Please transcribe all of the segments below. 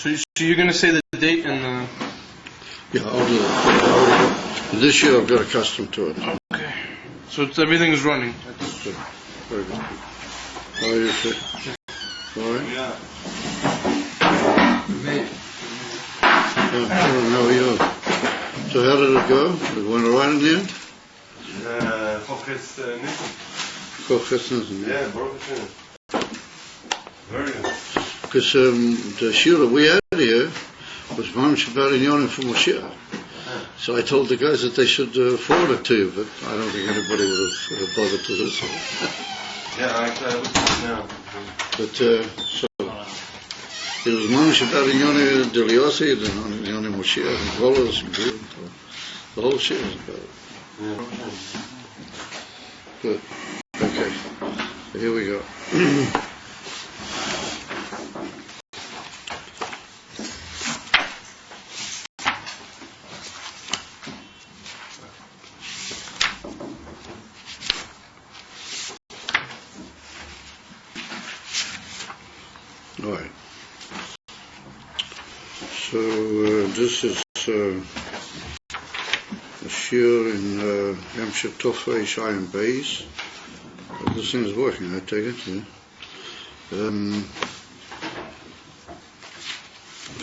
So you're going to say the date and the... Yeah, I'll do that. This year I've got accustomed to it. Okay. So everything is running. Good. Very good. How are you, sir? All right? Yeah. How are you? So how did it go? It went all right in the end? Focus Nissan. Focus Nissan, Yeah, Baruch Hashem. Very good. Because the shiur that we had here was Mamish about Inyanim for Moshiach. So I told the guys that they should forward it to you, but I don't think anybody would have bothered to do so. Yeah, I looked at it now. But so it was Mamish about Inyanim Deliosi, the Inyanim Moshiach, and Golos, and the whole shiur was about it. Yeah. Good. Okay. So here we go. All right. So this is a shiur in Hemshech Tofrei Ayin Beis. This thing is working, I take it. Yeah.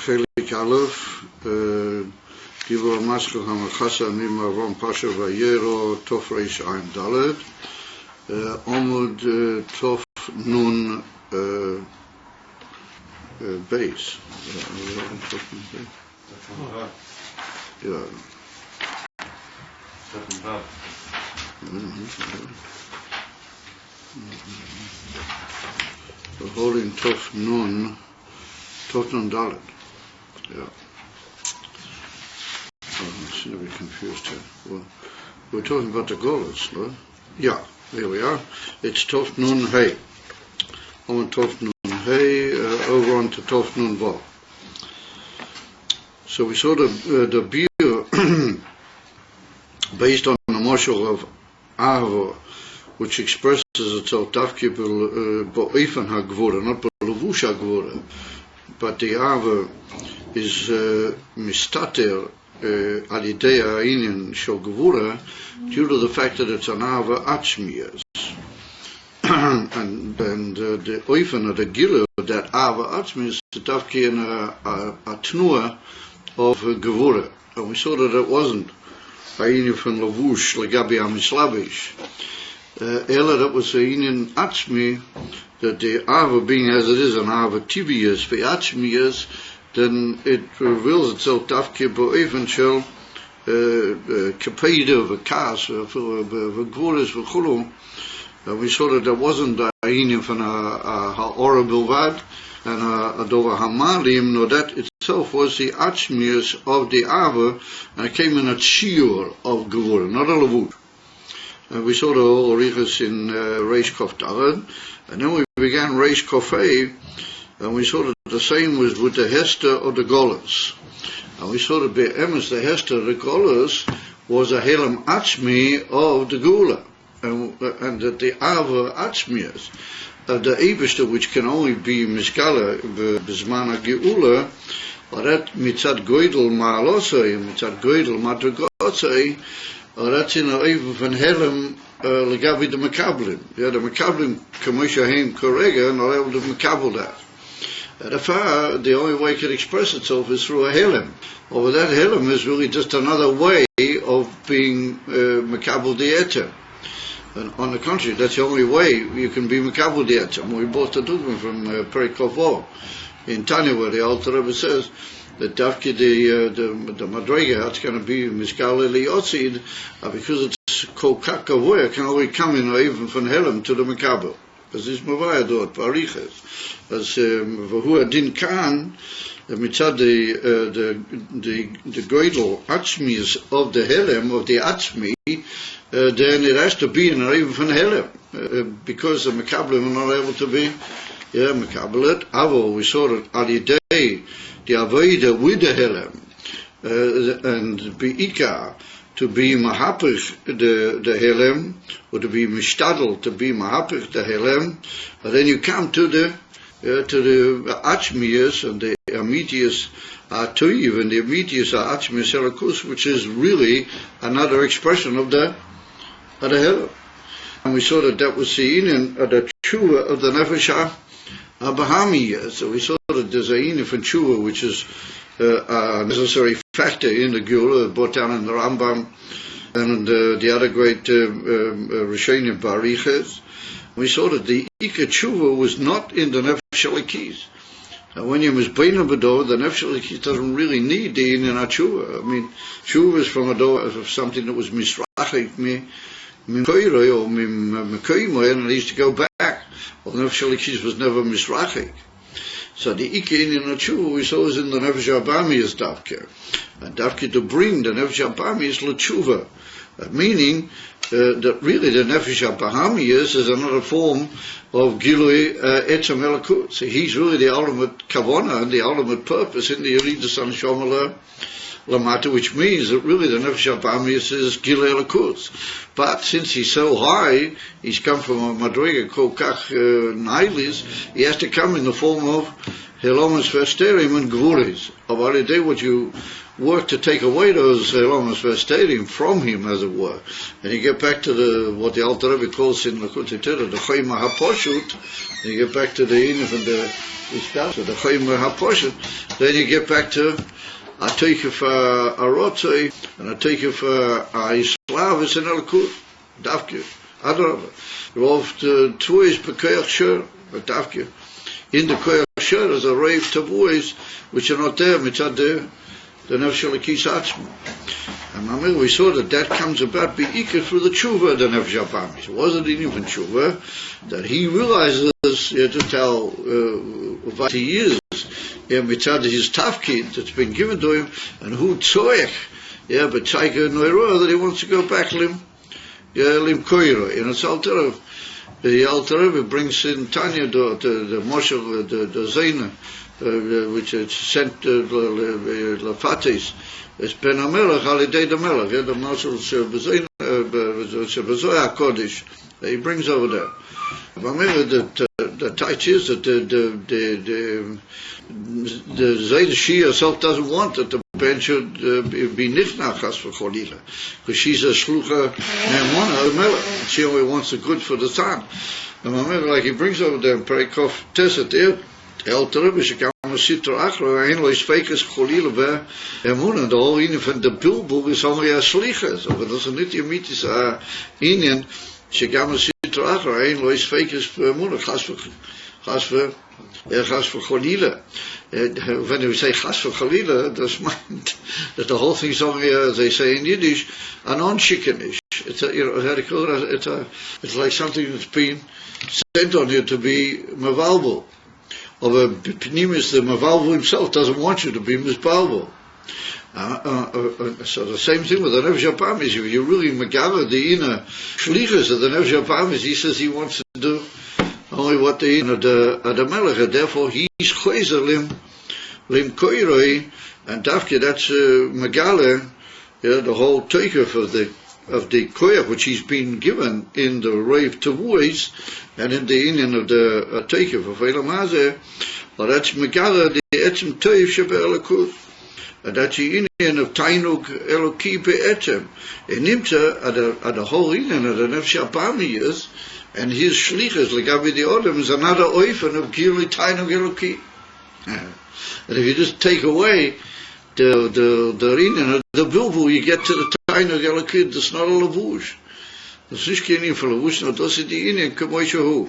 Chelik Aleph, Dibur Maskell Hamachasa Nima Rom Pasha Vayero Tofrei Ayin Dalet, Omud Tof Nun Beis. Yeah. So holding Tof Nun Dalet. Yeah. I seem to be confused here. Well, we're talking about the Golas, no? Yeah, here we are. It's Tof Nun Hey. On Tof Nun Hey, over on to Tof Nun Vav. So we saw the biur based on the mashal of Ahava, which expresses itself dafke ba'ifan ha'gvura, not ba'levush ha'gvura, but the Ahava is mistater al yidei ha'inyan shel gvura due to the fact that it's an Ahava atzmiyas. and the oifen of the gila that Ahava atzmiyas is dafke in a tnua of gvura. And we saw that it wasn't Ayin from Lavush, Lagabi Amislavish. Ella, that was a Indian Atzmi, that the Ava being as it is, an Ava Tibias, for Atzmias, then it reveals itself, Dafke Bo'even Shel, Kapeda of a Kas, for Gvoris, for Chulum. And we saw that there wasn't Ayin from a Ha'ora Bilvad, and a Dova Hamalim, no, that itself was the Atzmias of the Ava, and it came in a shiur of Gevura, not a Lavut. And we saw the whole Arichas in Reish Kof Daled, and then we began Reish Kof Hey, and we saw that the same was with the Hester of the Golas. And we saw that Be'emes, the Hester of the Golas, was a Helam Atzmi of the Gula, and that the Ava Atzmias, the Eibishter, which can only be Miskala Bizmana Geula, or that Mitzad Goidel Ma'alosai, Mitzad Goidel Madragotsai, or that's in a Eiv van Helem Legavi the Makablim. Yeah, the Makablim Kamosha Haim Korega, not able to Makabel that. The far, the only way it can express itself is through a Helem. Over that Helem is really just another way of being Makabel the Eter. And on the contrary, that's the only way you can be Makabel the Eter. We bought the Dugman from Perikov in Tanya, where the Alter Rebbe says that Dafki the Madrega, it's going to be Miskal Eliotsid, because it's Kokak Avoya, can only come in even from Helem to the Makabel. Because this Mavaya dort, Pariches. As Vahua Din Khan, mitzad the Goidel Atzmis of the Helem, of the Atzmi, then it has to be in even from Helem. Because the Makablim are not able to be Makabelet. Avo, we saw that Alidei, the Avoida with the Helem, and Be'ika, to be Mahapich the Helem, or to be Mishtadel, to be Mahapich the Helem, and then you come to the to the Achmius and the Amitius Tuiv and the Amitius Achmius Elikus, which is really another expression of the Helen. And we saw that was seen in the Tshuva of the Nefesh HaBahami. So we saw that there's a Ayin from Tshuva, which is a necessary factor in the Geula, brought down in the Rambam and the other great Rishonim Bariches. We saw that the Ika Tshuva was not in the Nefesh Elikis. And when you misbein B'dor, the Nefesh Elikis doesn't really need the Ayin Tshuva. I mean, Tshuva is from a door of something that was misrachik min koiroi or min koimoy, and it needs to go back. Well, the Nefesh Elikis was never misrachik. So the Ika Ayin Tshuva we saw is in the Nefesh HaBahami is Davke. And Davke to bring the Nefesh HaBahami is L'Tshuva. Meaning that really the Nefesh HaBahami is another form of Gilui Etzem Elokut. So he's really the ultimate Kavanah and the ultimate purpose in the Yeridus Haneshama Lamata, which means that really the Nefesh HaBahami is Gilui Elokut. But since he's so high, he's come from a Madriga Kol Kach Nailis, he has to come in the form of Helomas Vesterim and Gvuris. Of Alidei, what you work to take away those Helomas Vesterim from him, as it were. And you get back to what the Alter Rebbe calls in Lakutei Torah, the Choyma HaPoshut, and you get back to the Inif and the Iskasa, the Choyma HaPoshut, then you get back to Atoikef Arotzoi, and Atoikef Aislavis and Elkut, Davke, Adarabah. Rov Tvuis Bekoyach Shur, Davke. In the Koyach Shur is a rave tavuis which are not there, mitzad the Nefesh Elikis Atzmo. And we saw that comes about be'ikah through the tshuva of the Nefesh HaBahami. It wasn't even tshuva that he realizes to tell what he is, mitzad his tafkid that's been given to him, and who tzoech, but tzayka noirah, that he wants to go back lim koiro. And it's the Alter Rebbe brings in Tanya the Moshe the Zayna, which is sent to Lefatis. It's Ben HaMelech Alidei the Melech, the Moshe Shebezoya Kodesh. He brings over there. The touch is that the Zayna she herself doesn't want that the Ben should be Nichnach Chas V'Cholila, because she's a Shlucha Ne'emona of Melech. She only wants the good for the son. And like he brings over there in Perikov Teset the Alter Rebbe shekam Sitra Achro Ayin lo Yisfeikes Cholila Ve'emona. The whole inyan from the Bilbul is only a Shlicha. So that's a nit yamitis inyan shekam Sitra Achro Ayin lo Yisfeikes Ve'emona Chas V'Cholila. When we say Chas V'Cholila, that's meant that the whole thing is only, as they say in Yiddish, an on-chickenish. It's like something that's been sent on you to be mevalbul. Or the Pnimis, the mevalbul himself doesn't want you to be misbalbul. So the same thing with the Nefesh HaBahami. If you really megaver the inner shlichus of the Nefesh HaBahami, he says he wants to do only what the inner the Melech, therefore he's choizer lim koiroi, and Davke, that's megale, the whole takeoff of the koyach which he's been given in the rave tavuis and in the inyan of the takeoff of Elam Hazeh, or that's megale the etzem toiv shebe elokut, and that's the inyan of tainug eloki be'etzem. It nimtza at the whole inyan of the Nefesh HaBahami is, and his shlichus legabi the odom is another oifen of gili tainug eloki. And if you just take away the inyan, the bilbul, you get to the tainug eloki. That's not a lavush. That's not kein for lavush. No, that's the inyan k'moy shehu.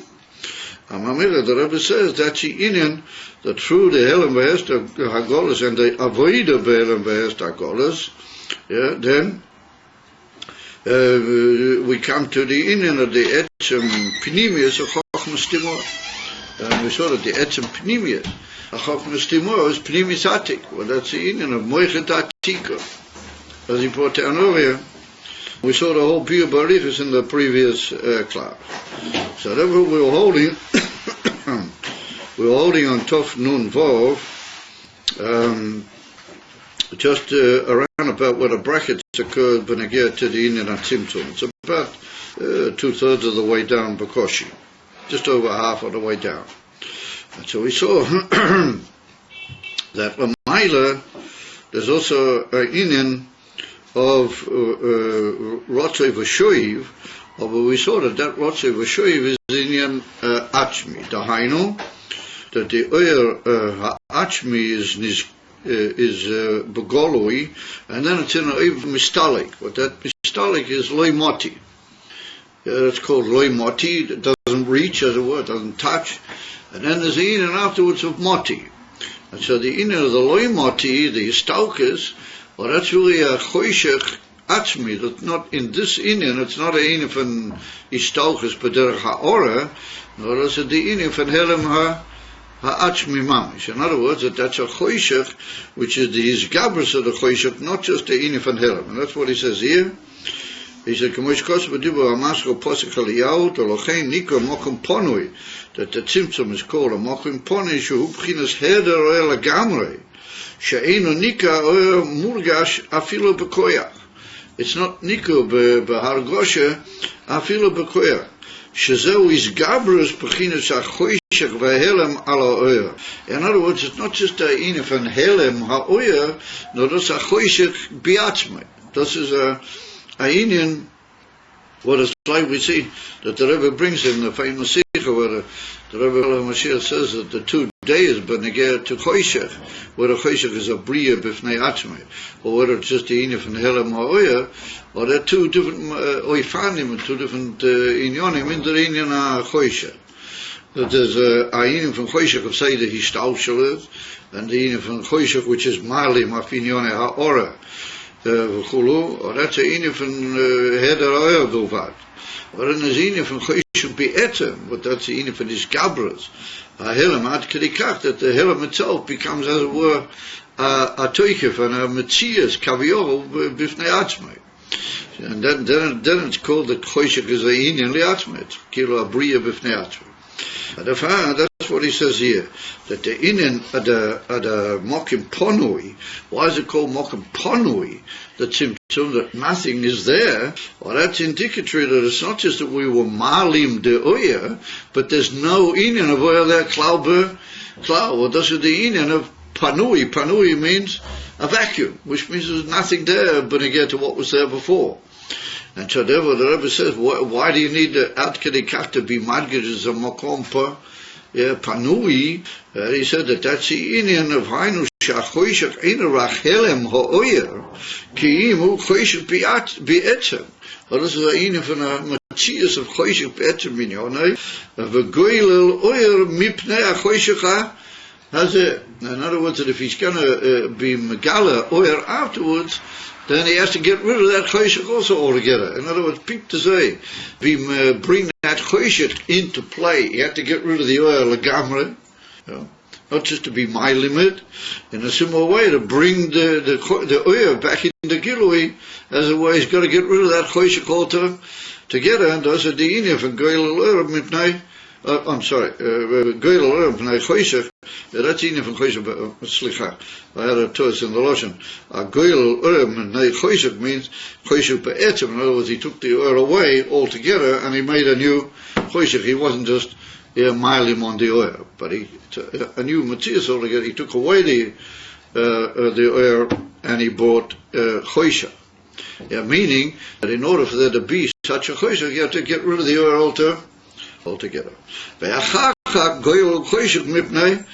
Amamira, the Rebbe says that's the inyan that through the Helen Be'est Hagolas and the avoida Be'Helen Be'est Hagolas, then we come to the inyan of the etzem pnimius of Chochmas Timor. And we saw that the etzem pnimius Chochmas Timor is pnimis atik. Well, that's the inyan of moichet atika. As he brought down earlier, we saw the whole Piyah Barichas in the previous class. So that's what we were holding. We were holding on Tov Nun Vov, just around about where the brackets occurred when I get to the inyan Atzimtzum. It's about 2/3 of the way down Bakoshi, just over half of the way down. So we saw that Lamaila, there's also an inyan of Rotzei V'Shoiv, but we saw that Rotzei V'Shoiv is inyan Achmi. Dahainu, that the Oyer Achmi is Begoloi, and then it's in an Oyer Mistalik. But that Mistalik is Loi Moti. It's called Loi Moti, it doesn't reach, as it were, it doesn't touch. And then there's the inyan afterwards of Moti. And so the inyan of the Loi Moti, the Stalkers, well, that's really a Choshech Atzmi. That's not in this inyan, it's not a inyan from Istalkers, but derech ha'ora, no, that's the inyan from Helem ha'atzmi mamish. In other words, that's a Choshech, which is the Isgabrus of the Choshech, not just the inyan from Helem. And that's what he says here. He said, "Kamosh kosev b'dibur ha'maskal posek Eliyahu tolochein nikra mokum ponui." That the tzimtzum is called a mokum ponui shehu b'chinas heder oel lagamrei she'eino nikra oel murgash afilo b'koyach. It's not nikra b'hargosha afilo b'koyach. Shezeu is gabrus b'chinas ha'choshech v'helem ala oel. In other words, it's not just a inyan from helem ha'oel, no, that's a choshech biatzmai. This is a Ayin, what is like we see that the Rebbe brings in the famous Sikha, where the Rebbe Mashiach says that the 2 days benegeh to Choshech, where the Choshech is a Bria b'fnei Atzmai, or whether it's just the Inyan from Helem ha'oyer, or there are 2 different Oifanim, 2 different Inyonim in the Inyan ha'Choshech. That there's a Ayin from Choshech of Seder Hishtalshelet, and the Inyan from Choshech which is Malim af Inyone ha'ora. Or that's a inyan from Heder Oyer Bilvad. Or then there's inyan from Choshech Be'etem, but that's the inyan from his Gabras. Helem ad kedikach, that the Helem itself becomes, as it were, a Toikef and a Metzias, Kavior, Bifnei Atzmai. And then it's called that Choshech is a inyan li'atzmai, it's kilo a Bria Bifnei Atzmai. That's what he says here, that the inyan at the mokim ponui. Why is it called mokim ponui? The tzimtzum, that nothing is there. Well, that's indicatory that it's not just that we were malim de oyer, but there's no inyan of oyer there, klau. Well, this is the inyan of panui. Panui means a vacuum, which means there's nothing there but again to what was there before. And so therefore the Rebbe says, why do you need the ad kedikach to be madgid as a makom panui? He said that's the inyan of hainu shachoshech einu rach helem ha'oyer ki im hu choshech bi'etzem. Well, this is the inyan from a matzias of choshech bi'etzem minyonei v'goylel oyer mipnei ha-choshech hazeh. In other words, that if he's going to be megala oyer afterwards, then he has to get rid of that choshech also altogether. In other words, peep to say, we bring that choshech into play. You have to get rid of the oil legamre, not just to be my limit. In a similar way, to bring the oil back in the gilui, as a way, he's got to get rid of that choshech altogether. And those are the inyan from goyel oil midnight. I'm sorry, goyel oil midnight choshech. That's inyan from choshech. Slicha, I had a toast in the Lashon. Goyel urim and choshech means choshech be'etzem. In other words, he took the oil away altogether and he made a new choshech. He wasn't just miling on the oil, but a new matzias altogether. He took away the oil and he brought choshech. Meaning that in order for there to be such a choshech, you have to get rid of the oil altogether. Goyel choshech mipnei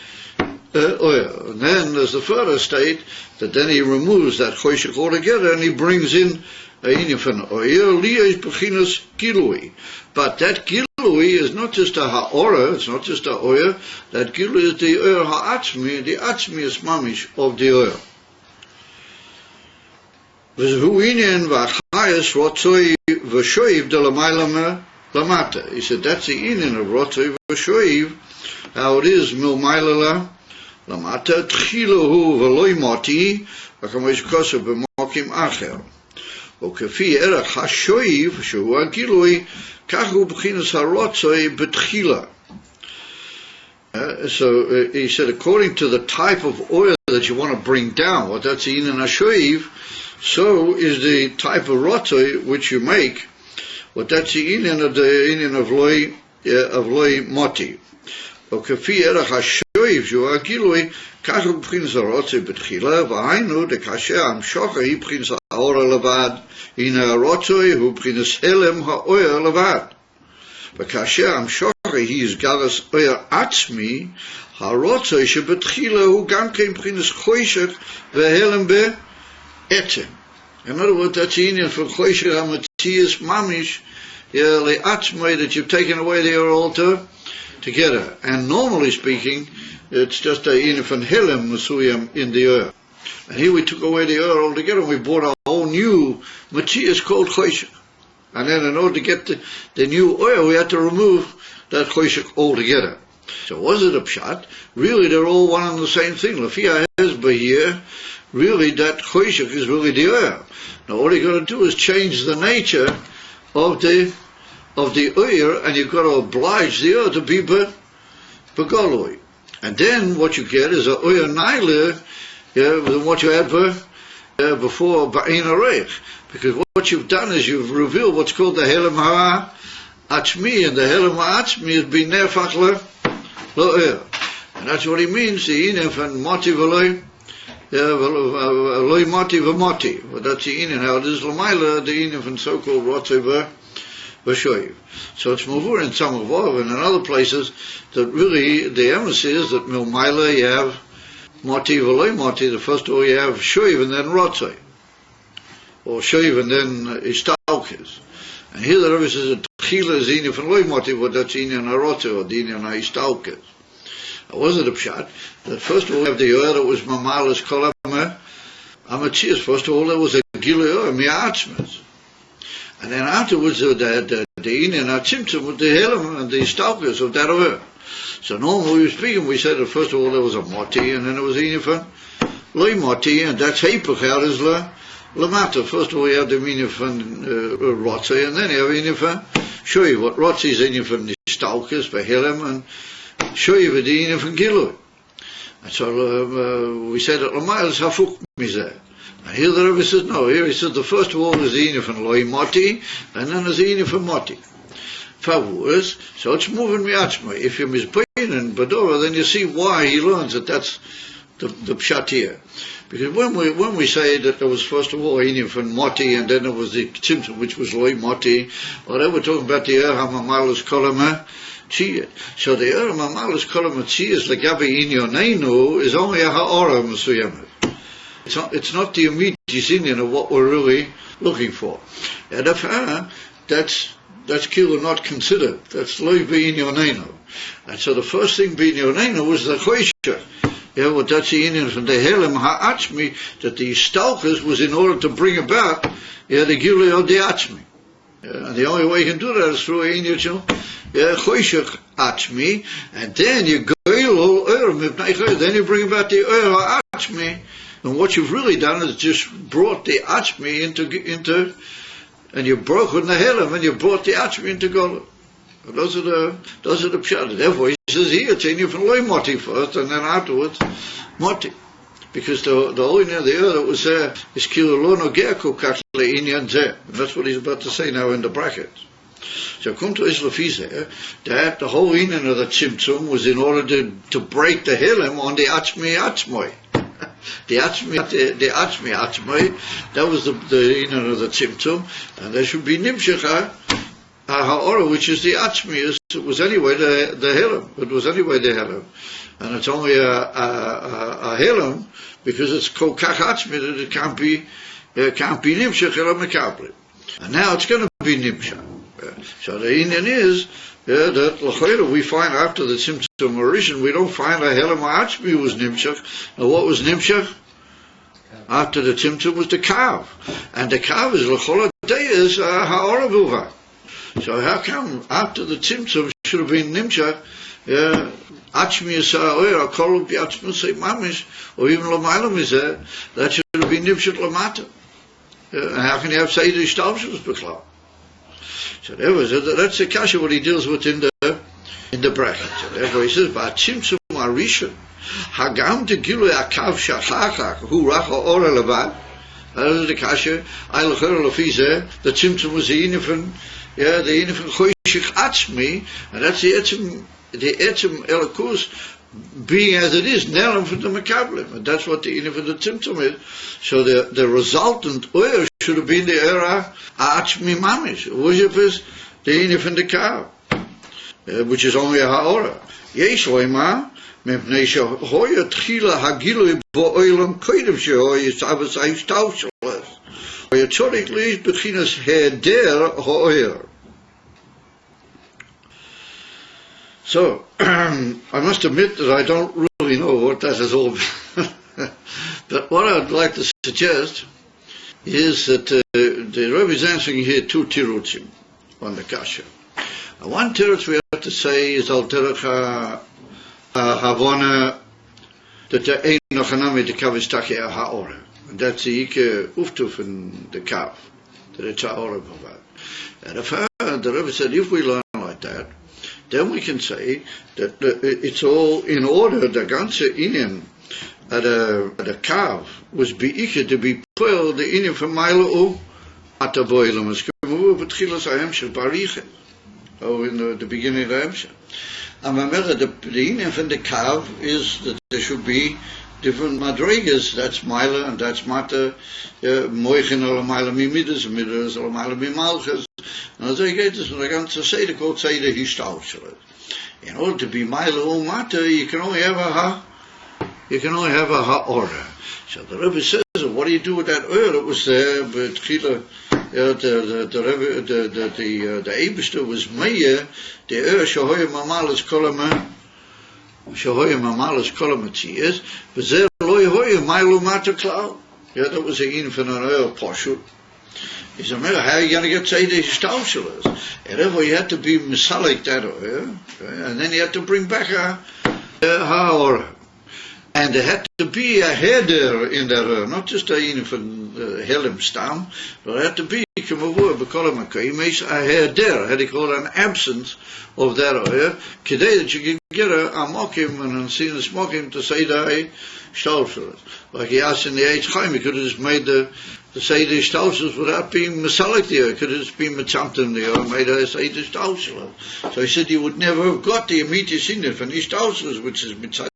oil. And then there's the further state that then he removes that choshech altogether and he brings in a inyan from oil liyos b'chinas gilui. But that gilui is not just a ha'ora, it's not just a oil. That gilui is the oil ha'atzmi, the atzmi is mamish of the oil. V'zhu inyan v'achayas rotzoi v'shoiv de l'maylam lamata. He said that's the inyan of rotzoi v'shoiv, how it is milmayla lamata tchilahu v'loi moti v'kamosh kosev b'mokim acher. וכפי ערך השויב, שהוא הגילוי, כך הוא בחינת הרוצוי בתחילה. So he said, according to the type of oil that you want to bring down, what that's in an ashoiv, so is the type of rotzoi which you make, what that's the inyan of loi moti. או כפי ערך השויב שהוא הגילוי, כך הוא בחינס הרוצה בתחילה, והיינו דקשה המשוך היא בחינס האור לבד, הנה הרוצה הוא בחינס הלם האור לבד. וכאשר המשוך היא הסגלס אור עצמי, הרוצה שבתחילה הוא גם כן בחינס חושך והלם בעצם. In other words, that's the Indian from Choshech HaMatzias Mamish, Le'atzmai, that you've taken away the air altogether. And normally speaking, it's just a Indian from Hilem Masuyam in the air. And here we took away the air altogether, and we bought a whole new Matzias called Choshech. And then in order to get the new oil, we had to remove that Choshech altogether. So was it a pshat? Really, they're all one and the same thing. Lafia Hezba here, really that Choshech is really the oil. Now all you got to do is change the nature of the oil, and you've got to oblige the oil to be begoloi. And then what you get is a oil naila, than what you had before ba'in areich. Because what you've done is you've revealed what's called the helem ha'atzmi, and the helem ha'atzmi has been nefach lo'oil. And that's what he means, the inef and moti v'loi, loy moti v'moti. Well, that's the inef. How it is l'mayla, the inef and so-called rotzei v'shoyiv. So it's mavur in some of Vav and in other places that really the emphasis is that milmayla you have moti v'loy moti, the first of all you have shoyiv and then rotzei. Or shoyiv and then istalkes. And here the Rebbe says that tchila is inyan from loy moti, but that's inyan harotzei or the inyan ha'istalkes. Was it a pshat? That first of all, you have the oil that was mamalas kolama amatzias. First of all, there was a gilui oil, mi'atzmas. And then afterwards, the inyan ha'tzimtzum with the helem and the istalkes of that oil. So normally we were speaking, we said that first of all there was a moti, and then there was inyan from loy moti, and that's heipach out is lamata. First of all, you have the inyan from rotzei, and then you have inyan from shoyi. What rotzei is inyan from the istalkes, the helem, and shoyi v'di'inyan from gilui. And so we said that Lamayl is hafuk mizeh. And here the Rebbe says no. Here he says the first of all is the inyan from loy moti, and then there's the inyan from moti. Favurs, so it's moving mi'atzma. If you're mizbein and badora, then you see why he learns that that's the pshat here. Because when we say that there was first of all inyan from moti, and then there was the tzimtzum which was loy moti, or they were talking about the hamamalus kolama chiyat. So the hamamalus kolama chiyat legabe inyoneinu is only a ha'ora mesuyamah. It's not the immediate inyan of what we're really looking for. And if that's kilo not considered. That's loy b'inyoneinu. And so the first thing b'inyoneinu was the choshech. Yeah, well, that's the inyan from the helem ha'atzmi, that the stalkers was in order to bring about the gilui of the atzmi. And the only way you can do that is through a inyan choshech atzmi, and then you goyel then you bring about the oil ha'atzmi, and what you've really done is just brought the atzmi into and you broke in the helem, and you brought the atzmi into golem. Those are the pshat. Therefore, he says here, it's inyan from loy moti first, and then afterwards, moti. Because the inyan, the other that was there, is kilo lo nogea kokach le'inyan zeh. And that's what he's about to say now in the brackets. So come to Islafizeh, that the whole inyan of the tzimtzum was in order to break the helem on the atzmi. The atzmi, that was the inyan of the tzimtzum, and there should be nimshach ha'ora, which is the atzmi. It was anyway the helem. It was anyway the helem, and it's only a helem because it's called kach atzmi that it can't be nimshach ela mekabli. And now it's going to be nimshach. So the inyan is that l'chayra we find after the tzimtzum origin, we don't find a helem ha'atzmi was nimshach. Now what was nimshach? After the tzimtzum was the kav, and the kav is l'chol ha'deyes ha'ora bilvad. So how come after the tzimtzum should have been nimshach, atzmi yisa'oyer akol b'atzmi say mamish, or even l'mayla mizeh, that should have been nimshach l'mata. How can you have say the ishtalshus b'klal? So that's the kasha what he deals with in the bracket. So therefore he says, "Ba'tzimtzum arishon hagam de gilui akav shachachach hu rach ha'ora levad." That is the kasha. I l'cher l'fizeh. The tzimtzum was the inyan from choshech atzmi, and that's the etzim the etzem elakus being as it is, Nelam for the Makablim. And that's what the Inyan for the Tzimtzum is. So the resultant oil should have been the era Achmi Mamish. Worship is the Inyan for the Kav, which is only a Ha'ora. Yesh Loima, Mepnei Shehoya Tchila Hagilui Bo'olam Koidim Shehoya Savas Aishtav Shalas. Hoya Tzorik Lish Bechinas Heder Ha'oyer. So, I must admit that I don't really know what that is all about. But what I'd like to suggest is that the Rebbe is answering here two tirutzim on the kasha. One tirutz we have to say is al derech havona that there ain't no chanami the kav is taki ha'ora. And that's the ike uftuf in the kav, that it's ha'ora b'vad. And if the Rebbe said, if we learn like that, then we can say that it's all in order. The ganze inyan at a kav was beike to be pull the inyan from Milo at the boilam as betchilas ha'emshel bariche. Oh, in the beginning of the hemshel. And remember, the inyan from the kav is that there should be different madrigas. That's Mila and that's Mata moichen or Mila mimidas, midas or Mila mimalchas. And as I get this, the ganze Seder called Seder Hishtauscheret. In order to be Mila or Mata, you can only have a ha'orah. So the Rebbe says, what do you do with that oil? It was there, but the Eibishter was Meir, the oil Shahoya Mamalas Kolama. Shahoya Mamalas Kolamatzias, but there Loy Hoya Milo Mata Cloud. Yeah, that was a infant an oil poshut. He said, how are you going to get Seder Hishtauscheret? And therefore you had to be Misalik that oil, and then you had to bring back a ha'orah. And there had to be a header in that oil, not just a infant Helim Stam, but there had to be a header, had he called an absence of that oil, today that you can get a mokim and see the smoking to say the Hishtauscheret. Like he asked in the Eitz Chaim, he could have just made the Seder Hishtauscheret without being Masalik there. It could have just been Mitzamtim there or made a Seder Hishtauscheret. So he said you would never have got the immediate signet from Hishtauscheret, which is Mitzat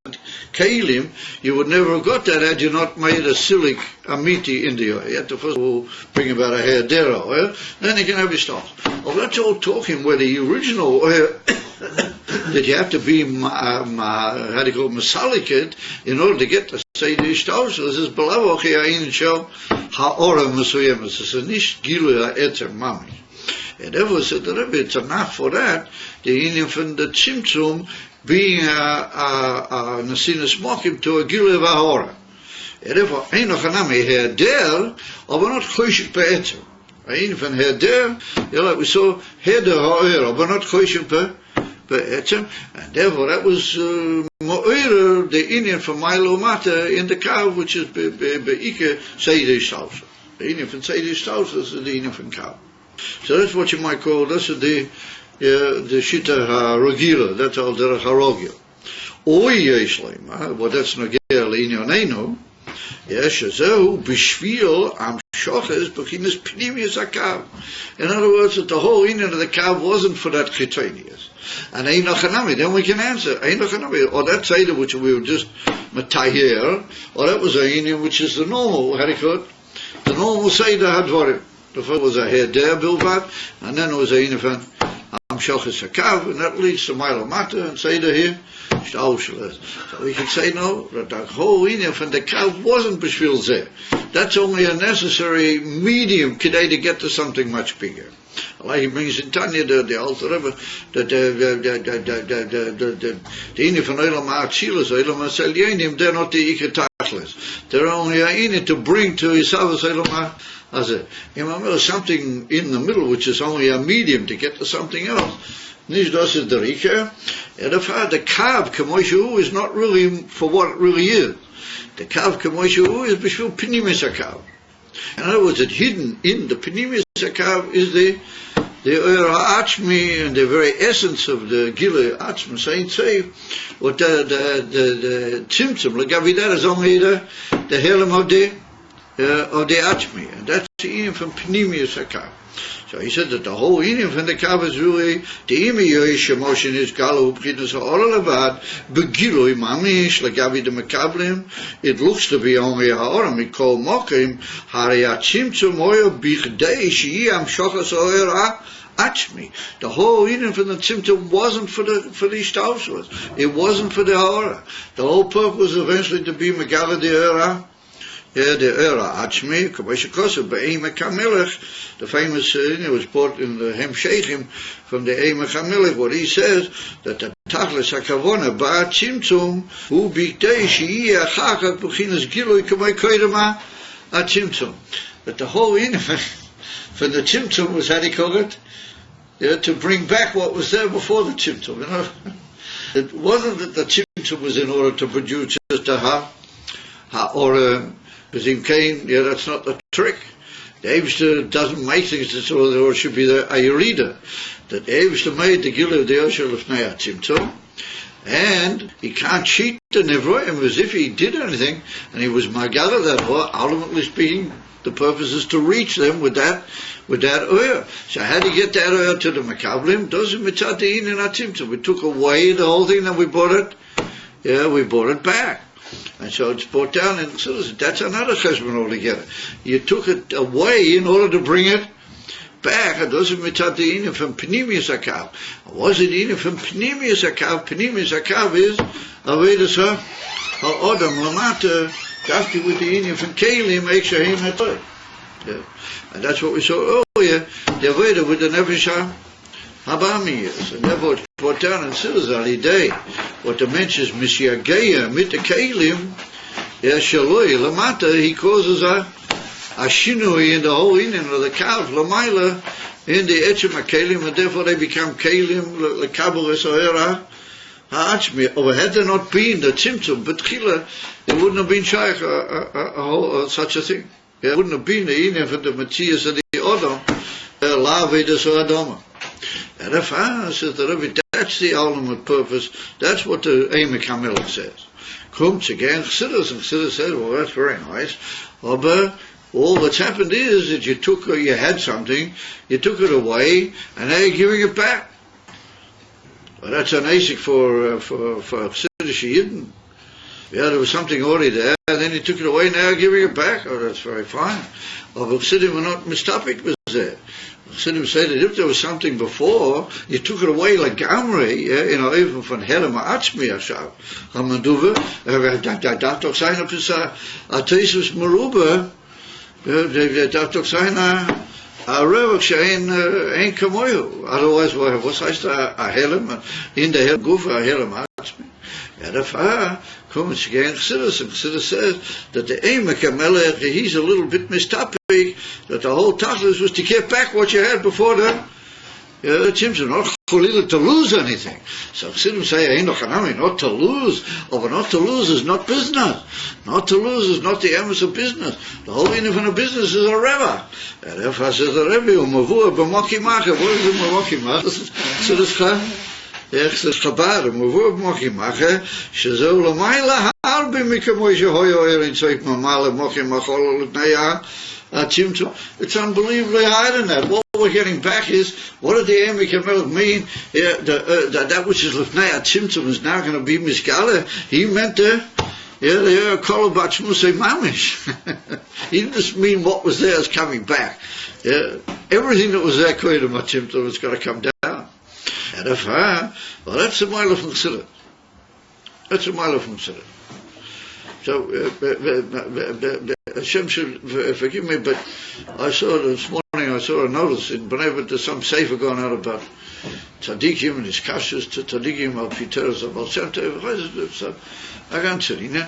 Kalim. You would never have got that had you not made a silik amiti in the oil. You had to first of all bring about a herdera oil, then you can have Hishtauscheret. Well, that's all talking where the original oil that you have to be how do you call it, Masaliket in order to get the Seder Hishtauscheret. This is Belavoch Ayin Shel Ha'ora Mesuyemes. It's a nish gilu ha'etzem mamish. And therefore said the Rebbe, it's enough for that. The inyan from the Tzimtzum being a Nasinas Mokim to a gilu ha'ora. And therefore, ein noch anami herder, aber not choshik be'etzem. Ein von herder, like we saw, herder ha'ora, but not choshik be'etzem. And therefore, that was mo'ira, the inyan from Milo Mata in the kav, which is be'ike Seder Hishtauscheret. The inyan from Seder Hishtauscheret is the inyan from kav. So that's what you might call, this is the Shita HaRogila, that's all Derech HaRogil. Oy yesh leima, well that's Nogea L'Inyoneinu, yes, Zehu B'Shvil Am Shoches B'Chinas Pnimius HaKav. In other words, that the whole inyan of the kav wasn't for that Chitonius. And Ein Nachanami, then we can answer, Ein Nachanami, or that Seder which we were just Matayer, or that was a inyan which is the normal, how do you call it? The normal Seder Hadvarim. The first was a Heder Bilvat, and then it was a Inyan Am Shoches HaKav, and that leads to Milo Mata, and Seder here, Hishtauscheret. So we can say no, that the whole Inyan from the Kav wasn't B'Shvil Zeh. That's only a necessary medium today to get to something much bigger. Like he brings in Tanya, the Alter Rebbe, that the Inyan from Olam HaAtzilas, Olam HaSelyenim, they're not the Iker Tachlis. They're only a Inyan to bring to Yisavas Olam HaAtzilas. As something in the middle, which is only a medium to get to something else. Nish das is the Rika, and the Kav Kamoshu is not really for what it really is. The Kav Kamoshu is B'Shvil Pnimis HaKav. In other words, it's hidden in the Pnimis HaKav is the Achmi and the very essence of the Gila Achmi. Saying, say, what the Tzimtzum, Lagavi, that is only the Helam of the of the Achmi, and that's the Indian from Pneumius Hakav. So he said that the whole Indian from the Kav is really the Imi motion is Galo B'chinas Ha'oralevad Begiloi Mamish Lagavi de Makablim. It looks to be only Ha'oram Mikol Mokim Hariyachim Tzumoyo Bichdei Shiyam Shochas Oera Achmi. The whole Indian from the Tzimtzum wasn't for the Ishtauswas. It wasn't for the Ha'ora. The whole purpose was eventually to be Megala the Oera. Yeah, the Era Achmi, Kabashikosa, Be'emek HaMelech, the famous, it was brought in the Hemshechim from the Emek HaMelech, what he says, that the Tachlis HaKavona, Ba'atzimtzum, Hu B'ktei, She'iyeh Achachak, B'chinas Gilui, Kamei Koidama, Atzimtzum. That the whole infant from the Tzimtzum was, how do you call it? Yeah, to bring back what was there before the Tzimtzum, you know. It wasn't that the Tzimtzum was in order to produce just a Ha'ora, because in Cain, yeah, that's not the trick. The Eibster doesn't make things that so there should be a reader. That the Eibster made the Gil of the Oshel of Tzimtzum, and he can't cheat the Nevroim as if he did anything, and he was Magada that law. Ultimately speaking, the purpose is to reach them with that oil. So how do you get that oil to the Makablim? Doesn't mitzatein in Tzimtzum. We took away the whole thing, and we brought it back. And so it's brought down, and so that's another cheshbon altogether. You took it away in order to bring it back. It doesn't mitzat the Indian from Pneumius Hakav. Was it Indian from Pneumius Hakav? Pneumius Hakav is Avedus HaOdam Lamata, Dafki with the Indian from Kalim, Ekshahim Hatoy. And that's what we saw earlier, the Aveda with the Nefesh Habami is, and therefore it's brought down in Siddur Day. What the mentions Mishiageya mit the Kalim, Shaloi Lamata, he causes a shinui in the whole Indian of the Kav Lamaila in the Etchem Kalim, and therefore they become Kalim Lekabelis Oera Ha'achmi. Or had there not been the Tzimtzum, but Chila, it wouldn't have been Shaykh such a thing. It wouldn't have been the Indian for the Matthias of the Odom, Lavedas Adoma. And if says the Rebbe, that's the ultimate purpose. That's what the Emek HaMelech says. Comes again, Chassidus, and Chassidus says, well, that's very nice. But all that's happened is that you had something, you took it away, and now you're giving it back. Well, that's an ASIC for Chassidus Yidden. Yeah, there was something already there, and then you took it away, now you're giving it back. Oh, that's very fine. But Chassidim were not mistapik was there. Chassidim said that if there was something before, you took it away like Gamri, even from Helem Ha'atzmi Hashav. Hamaduva, darf doch sein, ob es a Tesis Meruba, darf doch sein a Revach she'ein kamoyu. Otherwise, was heißt a Helem? In der Helem Gufa, a Helem Ha'atzmi. Ja, der comes again, Chassidus, and Chassidus says that the Emek HaMelech, he's a little bit mistapik, that the whole tachlis was to get back what you had before the Tzimtzum, not to lose anything. So Chassidim say, not to lose, but not to lose is not business. Not to lose is not the emes of business. The whole meaning of a business is a reva. And therefore says the Rebbe, Umavua b'moki macha. What is the b'moki macha? So this איך זה חבר, מבוא במוחי מחה, שזהו למעלה הרבה מכמו שהויו אין צויק ממעלה מוחי מחול לפני הצמצום. It's unbelievably higher than that. What we're getting back is, what did the Emek HaMelech mean? That which is לפני הצמצום is now going to be miskala. He meant the Kolobat Shmusei Mamish. He didn't just mean what was there is coming back. Everything that was there, Koyedem HaTzimtzum, is going to come down. And if well, that's a mile from Chassidus. That's a mile from Chassidus. So, Hashem should forgive me, but I saw this morning, I saw a notice in Bnei, there's some sefer going out about tzaddikim and his kashas to tzaddikim al piteres of al shem tov. I can't say, you know.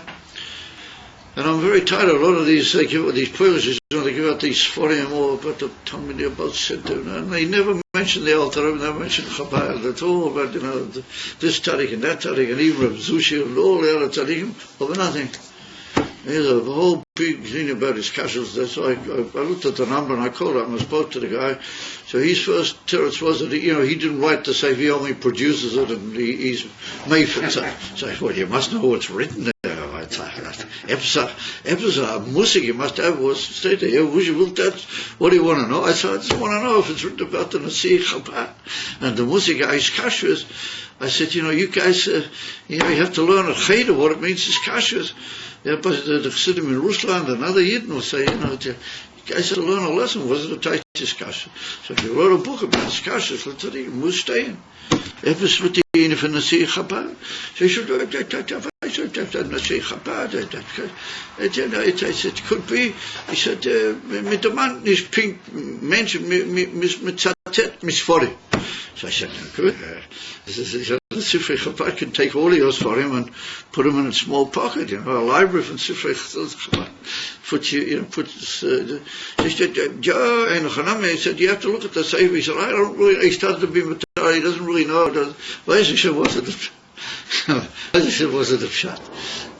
And I'm very tired of a lot of these, they give out these privileges, they give out these sforim all about the Talmud, about Siddur, and they never mention the Alter Rebbe, never mention Chabad, it's all about, this tzaddik and that tzaddik, and even Reb Zushi and all the other tzaddikim, but nothing. There's a whole big thing about his kashas. That's why I looked at the number and I called up and I spoke to the guy. So his first teretz was that he didn't write the sefer, he only produces it and he's made for it. So I said, well, you must know what's written there. music you must have was stay there. What do you want to know? I said, I just want to know if it's written about the Nasi Chabad. And the music guys kashrus. I said, you guys, you have to learn a cheder what it means is kashrus. Yeah, but the Chassidim in Rusland and other Yidden will say, you guys had to learn a lesson. Was it a tight discussion? So if you wrote a book about discussions, let's say, you must stay in. If it's with the ene van Nasi Chabad, so you should do it. Nasi Chabad. It could be. He said, mit dem Mann nicht pink Menschen mit Zatet misfori. So I said, good. The Sifrei Chabad can take all yours for him and put him in a small pocket, a library from Sifrei Chabad. He said, you have to look at the Sefer. He said, he started to be Matar, he doesn't really know. Why was it a pshat?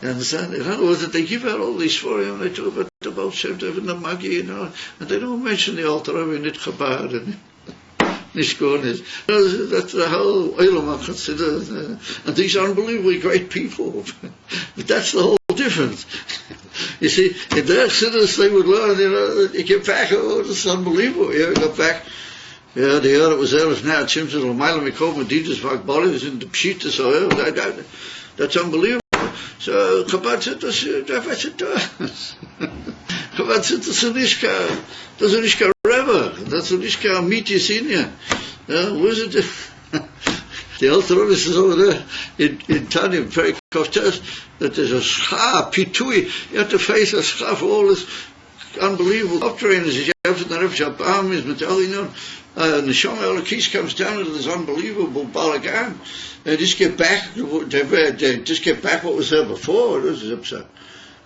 You understand? In other words, they give out all these for him, and they talk about the Baal Shem Tov and the Magi, and they don't mention the Alter Rebbe and the Chabad and Nishkonis. That's the whole Olam considered, and these are unbelievably great people. But that's the whole difference. You see, in their Chassidus they would learn, you get back, this is unbelievable. You got back, they heard it was Erev now, Tzimtzum, L'mayla Mikol, Medidas, Vakbalis, in the Pshitas, that's unbelievable. So Chabad said, das Chabad said, das ist nicht kein Rebbe, das ist nicht kein Amitis in you. Wo ist it? The Alter Rebbe says over there in Tanya, very Koftes, that there's a schar, pitui. You have to face a schar for all this unbelievable uptrainers. You have to know if Shabam is Metallinon. Neshama Elokis comes down into this unbelievable balagan. Just get back what was there before. This is upset.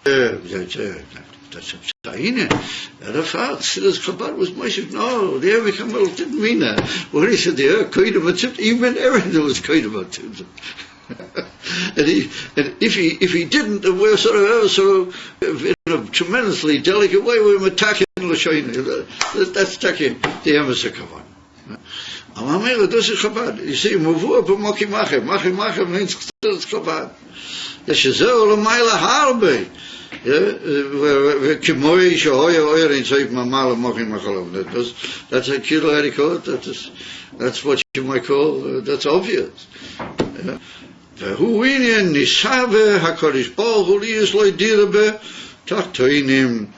That's Ayin. The fact Silas Chabad was Moshe. No, the Evi Kamal didn't mean that. When he said the Koyda Matzit, he meant everything was Koyda Matzit. And if he didn't, then we're sort of in a tremendously delicate way, we're attacking Lashoina. That's attacking the Emerson Chabad. Amamela does it Chabad. You see, Mavur Pamoki Machem means Chabad. The Shazel Lamaila Harbe. That's a kilo etiquette. That's what you might call. That's obvious. Who in Nisave Hakarish Baruch Hu is like Dirbe Tachtoinim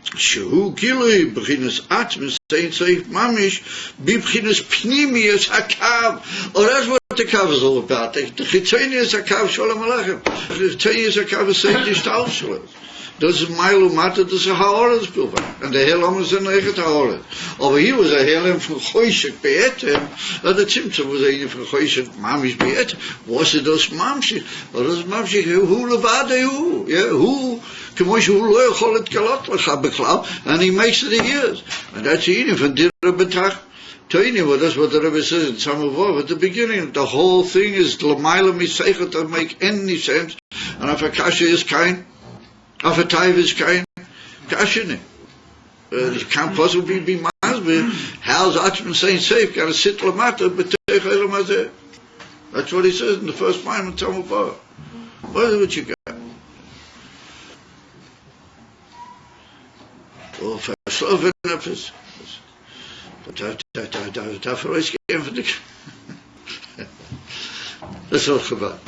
Shehu Gilui B'chinas Atmis Saint Saif Mamish B'chinas Pnimius Hakav. Oh, that's what the Kav is all about. The Chitonius Hakav Shalom Aleichem. The Chitonius Hakav is saying this Taushel. Dat is Milo Matter, dat is een Haoret Pilva. En de Helam is een eigen Haoret. Aber hier was een Helam van Goyshek Beetem. En de Tzimtzum was een van Goyshek Mamish Beetem. Was het als Mamshik? Dat is Mamshik, hoe levade hoe? Ja, hoe? Kemoish hoe leuk al het kalat gaat beklauw. And he makes it a years. And that's the eating van Dirre Betach. Tony, well, that's what the Rebbe says in Samavov at the beginning. The whole thing is L'mayla Miseicha to make any sense. And if a kasha is kind, of a taiv is kein kashine. It can't possibly be masbir. How's Achman saying safe? Got to sit lamata, but that's what he says in the first line of Tamar. What is what you got? Oh, for Slovene nefes. But that's all about.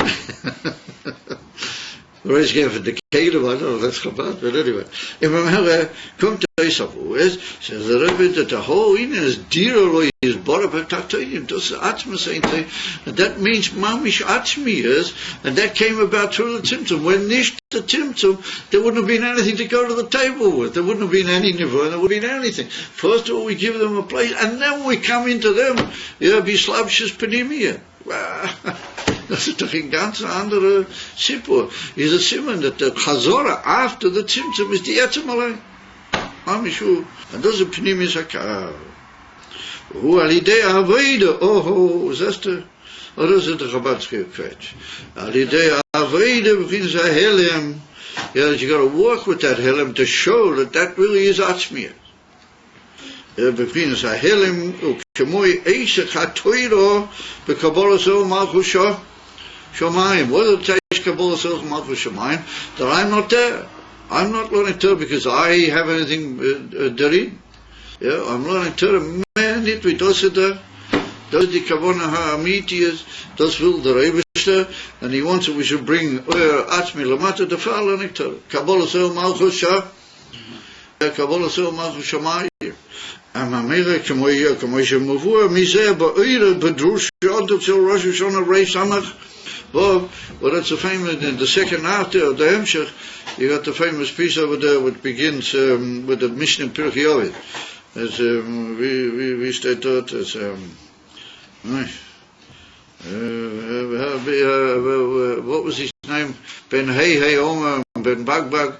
The race game for the Caleb, I don't know if that's Chabad, but anyway. In Mamela, come to Esafu, says the Rebbe that the whole Indian is Diroloi is Borabak Tatoyim, does the Atma same thing, and that means Mamish Atmi is, and that came about through the Tzimtzum. When Nish the Tzimtzum, there wouldn't have been anything to go to the table with. There wouldn't have been any Nivur, there wouldn't have been anything. First of all, we give them a place, and then we come into them. Bislabshis Panimia. Das ist doch ein ganz anderer Sippur. Ist ein Simon, that the Chazora after the Tzimtzum is the Etzem allein. Amishu. And das ist ein Pnimis HaKav. Hu al-idei Aveide. Oh, siehst du? Oh, das ist der Chabadski Quetsch. Al-idei Aveide begins a Helem. Yeah, that you got to work with that Helem to show that that really is Atzmias. Begins a Helem, ukemoi Eisach HaToiro, bekabbalah so Malchusha. Shamayim. Whether it takes Kabbalah Selch Malchus Shamayim, that I'm not there. I'm not learning Torah because I have anything therein. Yeah, I'm learning Torah. Man, it we does it there. Das die Kavona ha'amiti is, das will der Eibishter, and he wants that we should bring Atzmi Lamata, the Fall learning Torah. Kabbalah Selch Malchus Shah, Kabbalah Selch Malchus Shamayim. Amamere כמו שמבואר מזה באוירה בדרוש שעוד אצל ראש השונה Reis Samach. Well, that's the famous, in the second half of the Hemshech, you got the famous piece over there which begins with the Mishnah in Pirkei Avos. As we state that as what was his name? Ben Hey Omer, Ben Bagbag.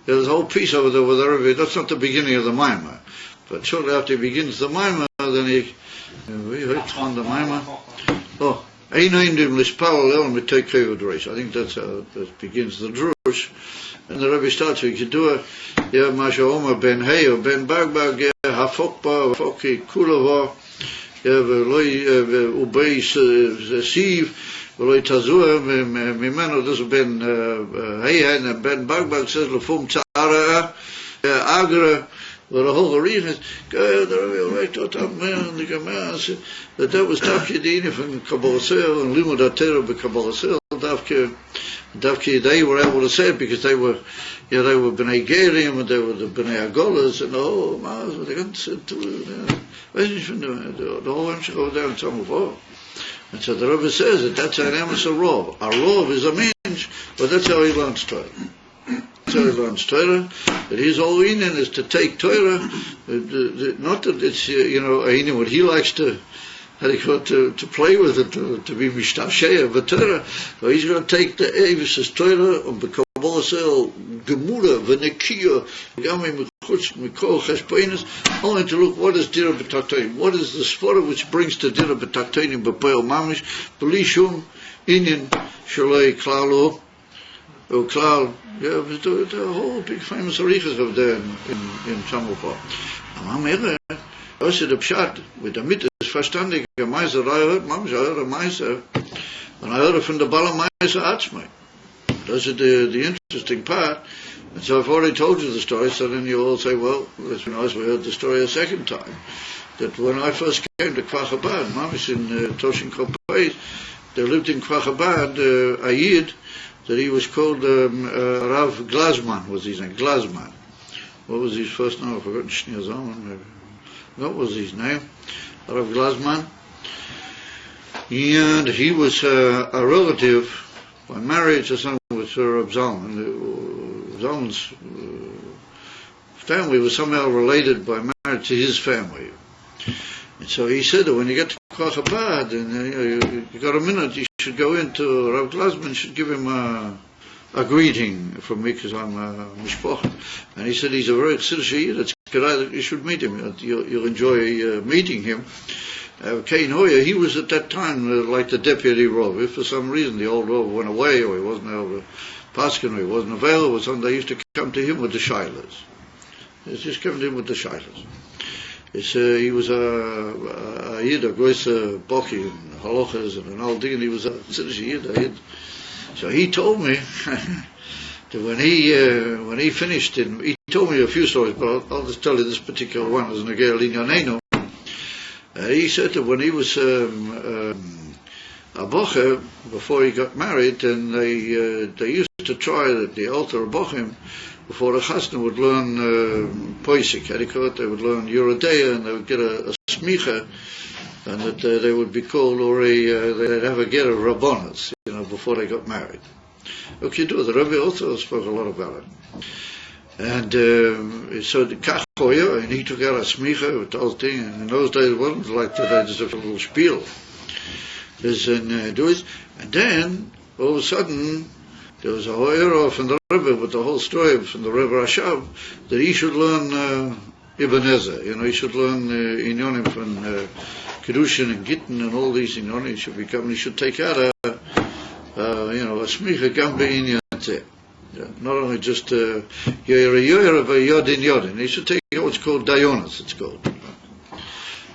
There's a whole piece over there with the Rebbe. That's not the beginning of the Maimah. But shortly after he begins the Maimah, then we heard from the Maimah. Oh, Ayin dim lispal el mitay kavod Reis. I think that's how that begins the drush. And the Rebbe starts with Kedua, yeah, Masha Omer Ben Hey or Ben Bagbag, yeah, Hafokba, Foki Kulava, yeah, Veloi Beis Siv, Veloi Tazua, Mimeno, this has been Hey and Ben Bagbag says Lefum Tzara, Agra. Well, the whole reason is, the Rebbe right out of man, the Gemara, that was Tafkidini from Kabbalah Selch and Limud HaTorah by Kabbalah Selch. Davki, they were able to say it because they were Bnei Gerim and they were the Bnei Agolas and they got said to the whole Hemshech over there in Tzamuvah. And so the Rebbe says that that's an emes of Rov. Our Rov is a mensch, but that's how he learns Torah. That's how he learns Torah. That his whole inyan is to take Torah, not that it's, Ayin, what he likes to play with it, to be mishtasheh of Torah. So he's going to take the Eivus Torah and the Kabbalah Selch Gemura v'Nekiya Gami Mechutz Mikol Cheshbeinis, only to look what is Dira B'Taktonim, what is the Sfora which brings to Dira B'Taktonim B'Poel Mamish B'Lishum Inyan Shalei Klalo or Klal. Yeah, the whole big famous arichas over there in Tzamuvah. Amam also the Pshat with the Mitte is verstandig. A Meiser I heard, Mamish, I heard a Meiser, and I heard it from the Bala Meiser Atzmai. That's the interesting part. And so I've already told you the story, so then you all say, well, it's nice we heard the story a second time. That when I first came to Kvachabad, Mamish in Toshin Kopais, they lived in Kvachabad, Ayin, that he was called Rav Glasman, was his name, Glasman. What was his first name? I've forgotten, Shneir Zalman, maybe. What was his name? Rav Glasman. And he was a relative by marriage or something with Rav Zalman. Zalman's family was somehow related by marriage to his family. And so he said that when you get to Kvachabad and you got a minute, you should go into Rav Glasman, should give him a greeting from me because I'm a mishpoch. And he said he's a very chassidish Yid. You should meet him. You'll enjoy meeting him. Kain Hoya, he was at that time like the deputy Rav. If for some reason the old Rav went away or he wasn't able to paskin or he wasn't available, they used to come to him with the shilas. They just come to him with the shilas. He was a Yid, a gross boki and halachas and an aldin. He was a chassidish Yid. So he told me that when he finished, he told me a few stories, but I'll just tell you this particular one as an Agel Inyanenu. He said that when he was a bocher, before he got married, and they used to try that the altar bochim before the chasna would learn poisik, they would learn Yerodea, and they would get a smicha, and that they would be called, or they'd have a get of rabbonas, before they got married. Okay, the Rebbe also spoke a lot about it. And so the Kachoya, and he took out a smicha with the whole thing, and in those days it wasn't like today, just a little spiel. And then, all of a sudden, there was a hoyer from the Rebbe with the whole story from the Rebbe Rashab, that he should learn Ibn Ezra, he should learn Inyonim from Kedushin and Gittin and all these Inyonim, he should take out a smicha gambe Inyan Tzeh. Not only just Yoyer but Yodin. He should take what's called Dayonis, it's called.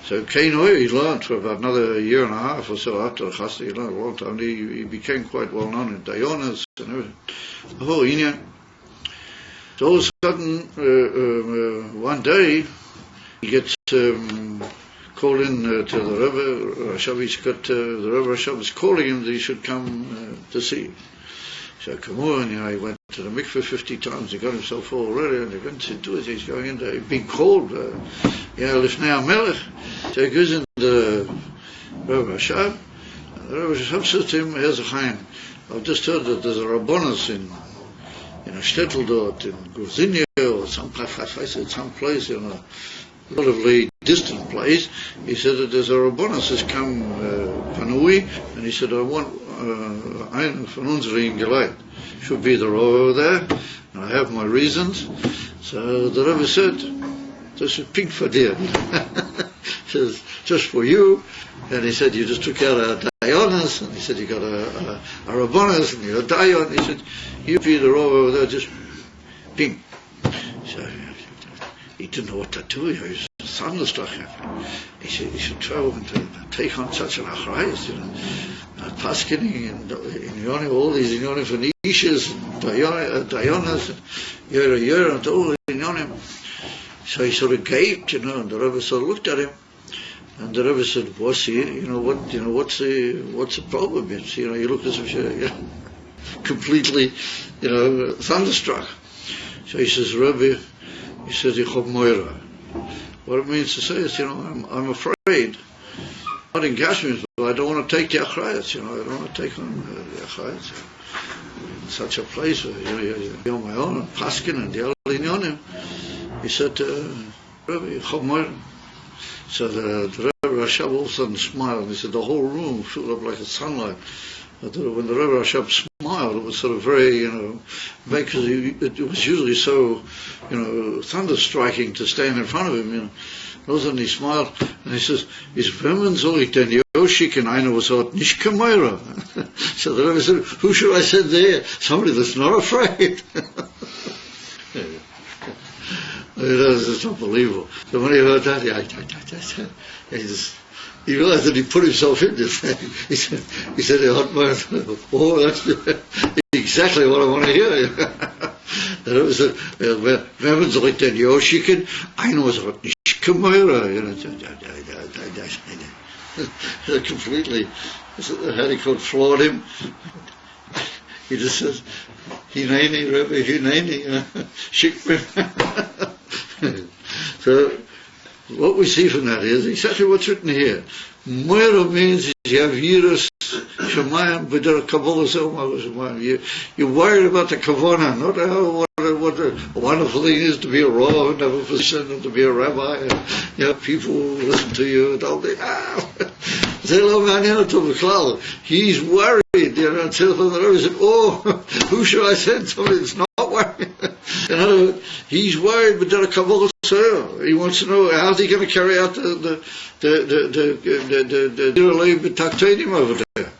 So Kainoi, he learned for about another year and a half or so after the Chassid, he learned a long time. He became quite well known in Dayonas and everything. The whole Inyan. So all of a sudden, one day, he gets called in to the Rebbe. The Rebbe Rashab is calling him that he should come to see him. So come on, he went to the mikveh 50 times, he got himself all ready, and he went to do it, he's going in there, he's being called, Lifnei HaMelech. So he goes in the Rebbe Rashab, and the Rebbe Rashab says to him, here's a chayin, I've just heard that there's a Rabbonos in a shtetl dort, in Guzinia, or some place, in a relatively distant place. He said that there's a Rabbonos has come, Panui, and he said, I want Ayin von unseren Geleit. Should be the Rav over there, and I have my reasons. So the Rebbe said, this is pink for dear. Says, just for you. And he said, you just took out a Dayonas, and he said, you got a Rabbonos, and you got a Dayon. He said, you be the Rav over there, just pink. So he didn't know what to do. He was thunderstruck. He said, he should travel and take on such an achrayus, paskening and in all these inyonim for Nishas, Dayonas, Yer, and all the inyonim. So he sort of gaped, and the Rebbe sort of looked at him, and the Rebbe said, what's the problem? You look as if you're completely, thunderstruck. So he says, Rebbe, he says, Ich hab Moira. What it means to say is, I'm afraid, not in Gashmis, but I don't want to take the achrayas, I don't want to take on the achrayas. In such a place where you're on my own, and Paskin and the other inyonim. He said, Rebbe, Chob Moira. So the Rebbe Rashab all of a sudden smiled, and he said the whole room filled up like a sunlight. When the Rebbe Rashab smiled, it was sort of very, because it was usually so, thunderstriking to stand in front of him, All of a sudden he smiled, and he says, wenn soll ich denn schicken, einer was sagt, nicht Kameira. So the Rebbe said, who should I send there? Somebody that's not afraid. It's unbelievable. So when he heard that, he realized that he put himself in this thing. He said, oh, that's exactly what I want to hear. The Rebbe said, wenn soll ich denn schicken, einer was sagt, nicht Kameira. Completely, how he could flawed him. He just says, Hineni, Rebbe, Hineni, Shikmir. So, what we see from that is exactly what's written here. Moira means you have Yiras Shemayim, but there are Kabbalah Shemayim. You're worried about the Kavanah, not what a wonderful thing is to be a Rav and have a position and to be a rabbi. And, people listen to you and all that. He's worried, and the Rebbe said, oh, who should I send? Somebody that's not worried. In other words, he's worried, but there are Kabbalah. He wants to know how's he going to carry out the Taktanim over there.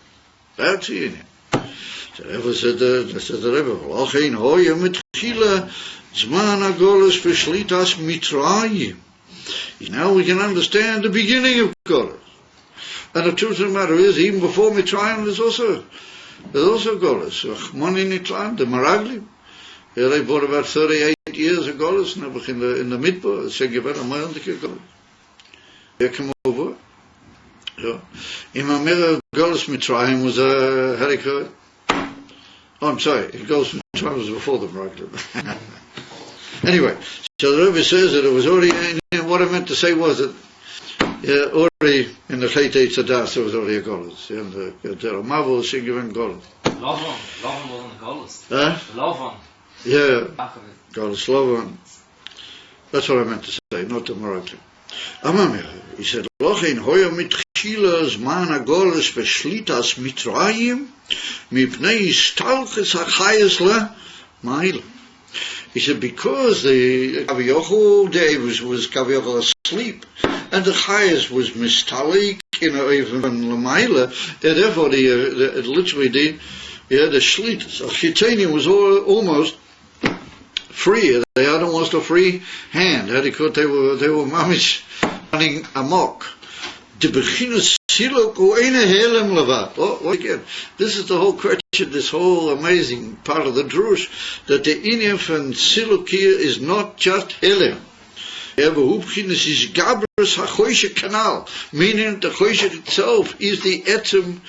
That's it. So therefore said the Rebbe, Achin hoya mitchila zman agolus v'shlitas mitrayim. Now we can understand the beginning of Golus. And the truth of the matter is, even before Mitzrayim, there's also Golus. Chmoni Nitlan, the Meraglim. They bought about 38 years of Golus, in the Midbar, the Segeber, and my own Golus. They come over. Imamira Golus Mitzrayim was a Harikot. Oh, I'm sorry, Golus Mitzrayim was before the Meraglim. Anyway, so the Rebbe says that it was already, what I meant to say was that already in the Chet Eitzadas there was already a Golus. And the Ramav was given Golus. Lavan wasn't a Golus. Lavan. Yeah, Golus Lavan. That's what I meant to say, not the Meraglim. Amamir, he said, Lochin hoya mitchila zman agolus v'shlitas mitrayim mipnei istalchus hachayes le ma'il. He said, because the Kaviyachol day was Kaviyachol asleep, and the Chayas was mistalik, even Lamaila, therefore literally the Shlitas, Chitania was almost free. They had almost a free hand. They were mamish running amok. the beginning siluk oine helem levat. Oh, again, this is the whole question, this whole amazing part of the drush, that the inyan from siluk here is not just helem. Yeah, but beginning is gabras hachoishe canal, meaning the choishe itself is the etzem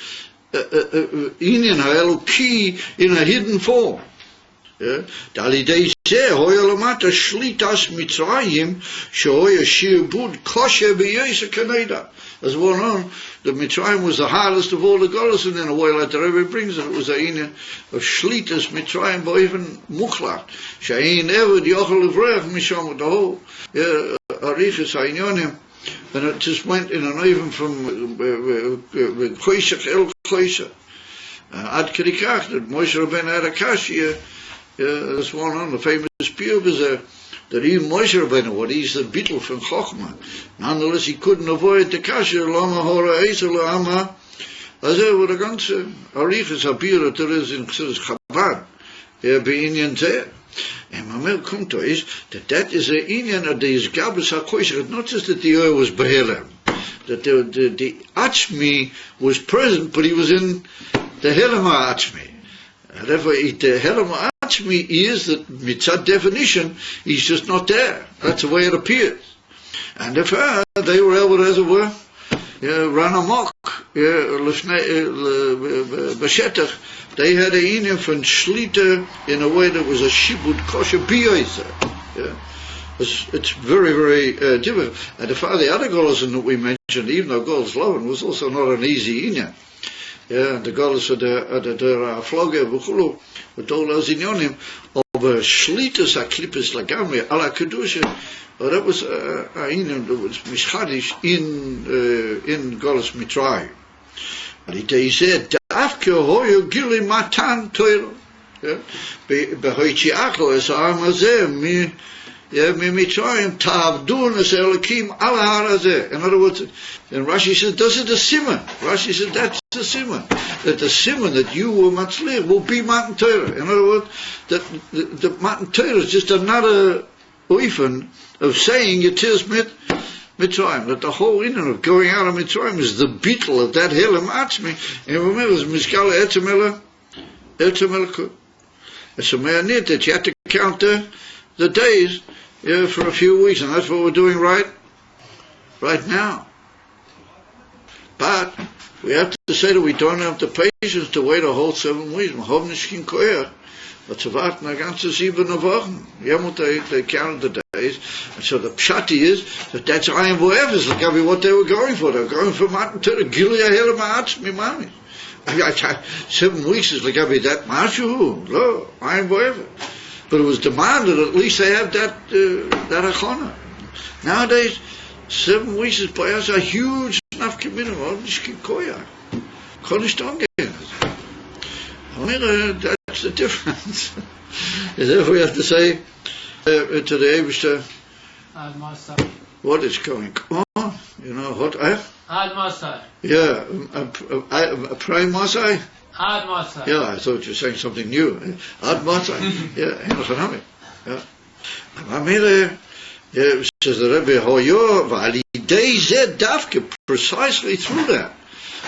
inyan haeluki in a hidden form. Dalidei ze hoya lamata shlitas mitzrayim shoya shirbud kosher b'yoseh Canada. As well known, the Mitzrayim was the hardest of all the goddess, and in a way like the Rebbe brings it, it was a inyan of shlitas Mitzrayim, but even muchlat. She'ayin ever yochel levrech misham, the whole arichas ha'inyonim, and it just went in an even from choshech el choshech. Ad kedikach that Moshe Rabbeinu had a kashya. That's one on the famous piyub is that even Moshe Rabbeinu, what he's the beetle from Chochmah, nonetheless he couldn't avoid the kasher lama hora eisel lama. As with a ganze arichas habira there is in Chassidus Chabad, be'inyan zeh. And Mamel Kumto is that is the inyan of the Isgabus HaKoisher. Not just that the oil was behelem, that the Achmi was present, but he was in the Helem HaAchmi. Therefore, the Helem HaAchmi is that, mitzad definition, he's just not there. That's the way it appears. And if they were able, as it were, run amok, b'shetach, they had a inyan from shlita in a way that was a shibud kosher b'yoyser. It's very, very difficult. And the other golos that we mentioned, even though Golos Loven was also not an easy inyan. And the golos of the floge v'chulu, with all those inyonim of shlitas haklipis lagamri ala kedusha. Well, that was a inyan that was mishchadish in Golos Mitzrayim. And he said, "Dafke hoyu gili matan toiro, behoitziacho es ha'am hazeh mi Mitzrayim ta'avdun es Elokim al har hazeh." In other words, and Rashi says, "This is the simon." Rashi says, "That's the simon. That the simon that you will matzliach will be Matan Torah." In other words, that the Matan Torah is just another oifen of saying it is Mitzrayim, that the whole inyan of going out of Mitzrayim is the beetle of that Helem Atzmi. And remember, it's Mizkala Etzem Elokut. It's a me'anit that you have to count the days for a few weeks, and that's what we're doing right now. But we have to say that we don't have the patience to wait a whole 7 weeks. But to warten a ganze 7 Wochen. They counted the days. And so the pshati is that that's Ayin Vo'eves, like what they were going for. They were going for Matan Torah. Gilia Helem HaAtzmi Mami. 7 weeks is like that Mashu. No, Ayin Vo'eves. But it was demanded at least they have that achona. Nowadays, 7 weeks is by us a huge nafkimina. That's the difference. Therefore we have to say to the Eibishter, what is going on? What? Ad Masai. Yeah, a prime Masai? Ad Masai. Yeah, I thought you were saying something new. Ad Masai. Yeah, says the Rebbe, precisely through that.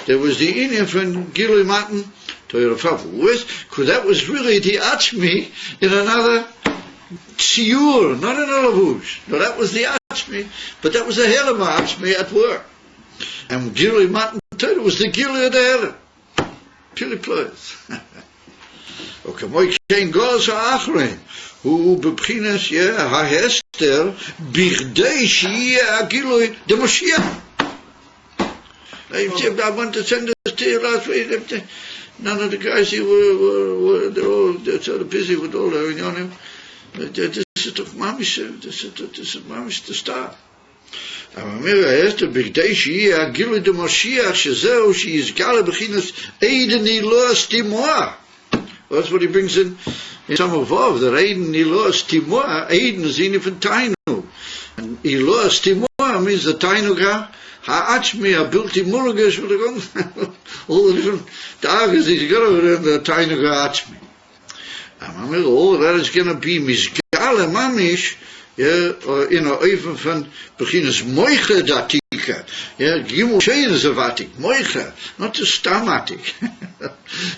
There was the inyan from Gilui Matan Torah because that was really the Achmi in another Tziyur, not in a Lavush. No, that was the Achmi, but that was the Helem Achmi at work. And Gilui Matan Torah was the Gilui of the Helem. Pili Plois. Okay, moi kein Golos ha'achrein, hu bebchinas ha'hester, bichdei she'yeh ha'gilui de Moshiach. I want to send this to you last week. None of the guys here they're all sort of busy with all their inyanim. This is the mamish. This is mamish to start. That's what he brings in some of that Ayin Iloas Timoa. Ayin is in from Tainu, and Iloas Timoa means the Tainu Ha'achmi, Abilti Murgesh, all the different dagas he's got over there, the Tainu Ha'achmi. All that is going to be Mizgale Mamish, in een oven van beginnen moiche datika. Gimel shein zavatik, moiche, not just stamatik.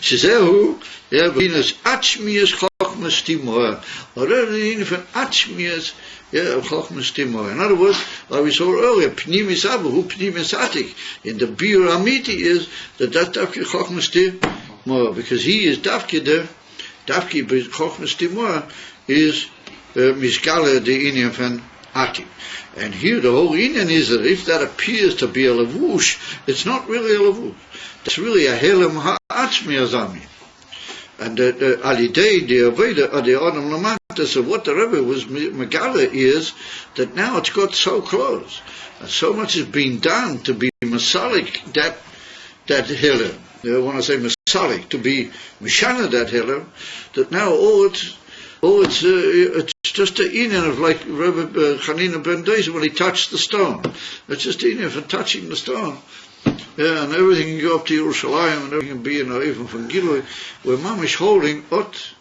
Shezehu, beginnen achmias chochmas timoa. Already van achmias, chochmas timoa. In other words, like we saw earlier, pnimis abu, who pnimis atik. In the bir amiti is that dafke chochmas timoa, because he is dafke there. Dafke chochmas timoa is Mishkala the Indian van Atik. And here the whole Indian is that if that appears to be a lavush, it's not really a lavush. It's really a helem ha'atzmi azami. And the alidei, the aveda, or the adam lamata, so what the Rebbe was megala is that now it's got so close. And so much has been done to be masalik that helem. I want to say masalik, to be mishana that helem, that now it's just the inyan of like Rabbi Chanina ben Deisa when he touched the stone. It's just the inyan for touching the stone. Yeah, and everything can go up to Yerushalayim and everything can be in Oifen from Gilui, where Mamish holding ot,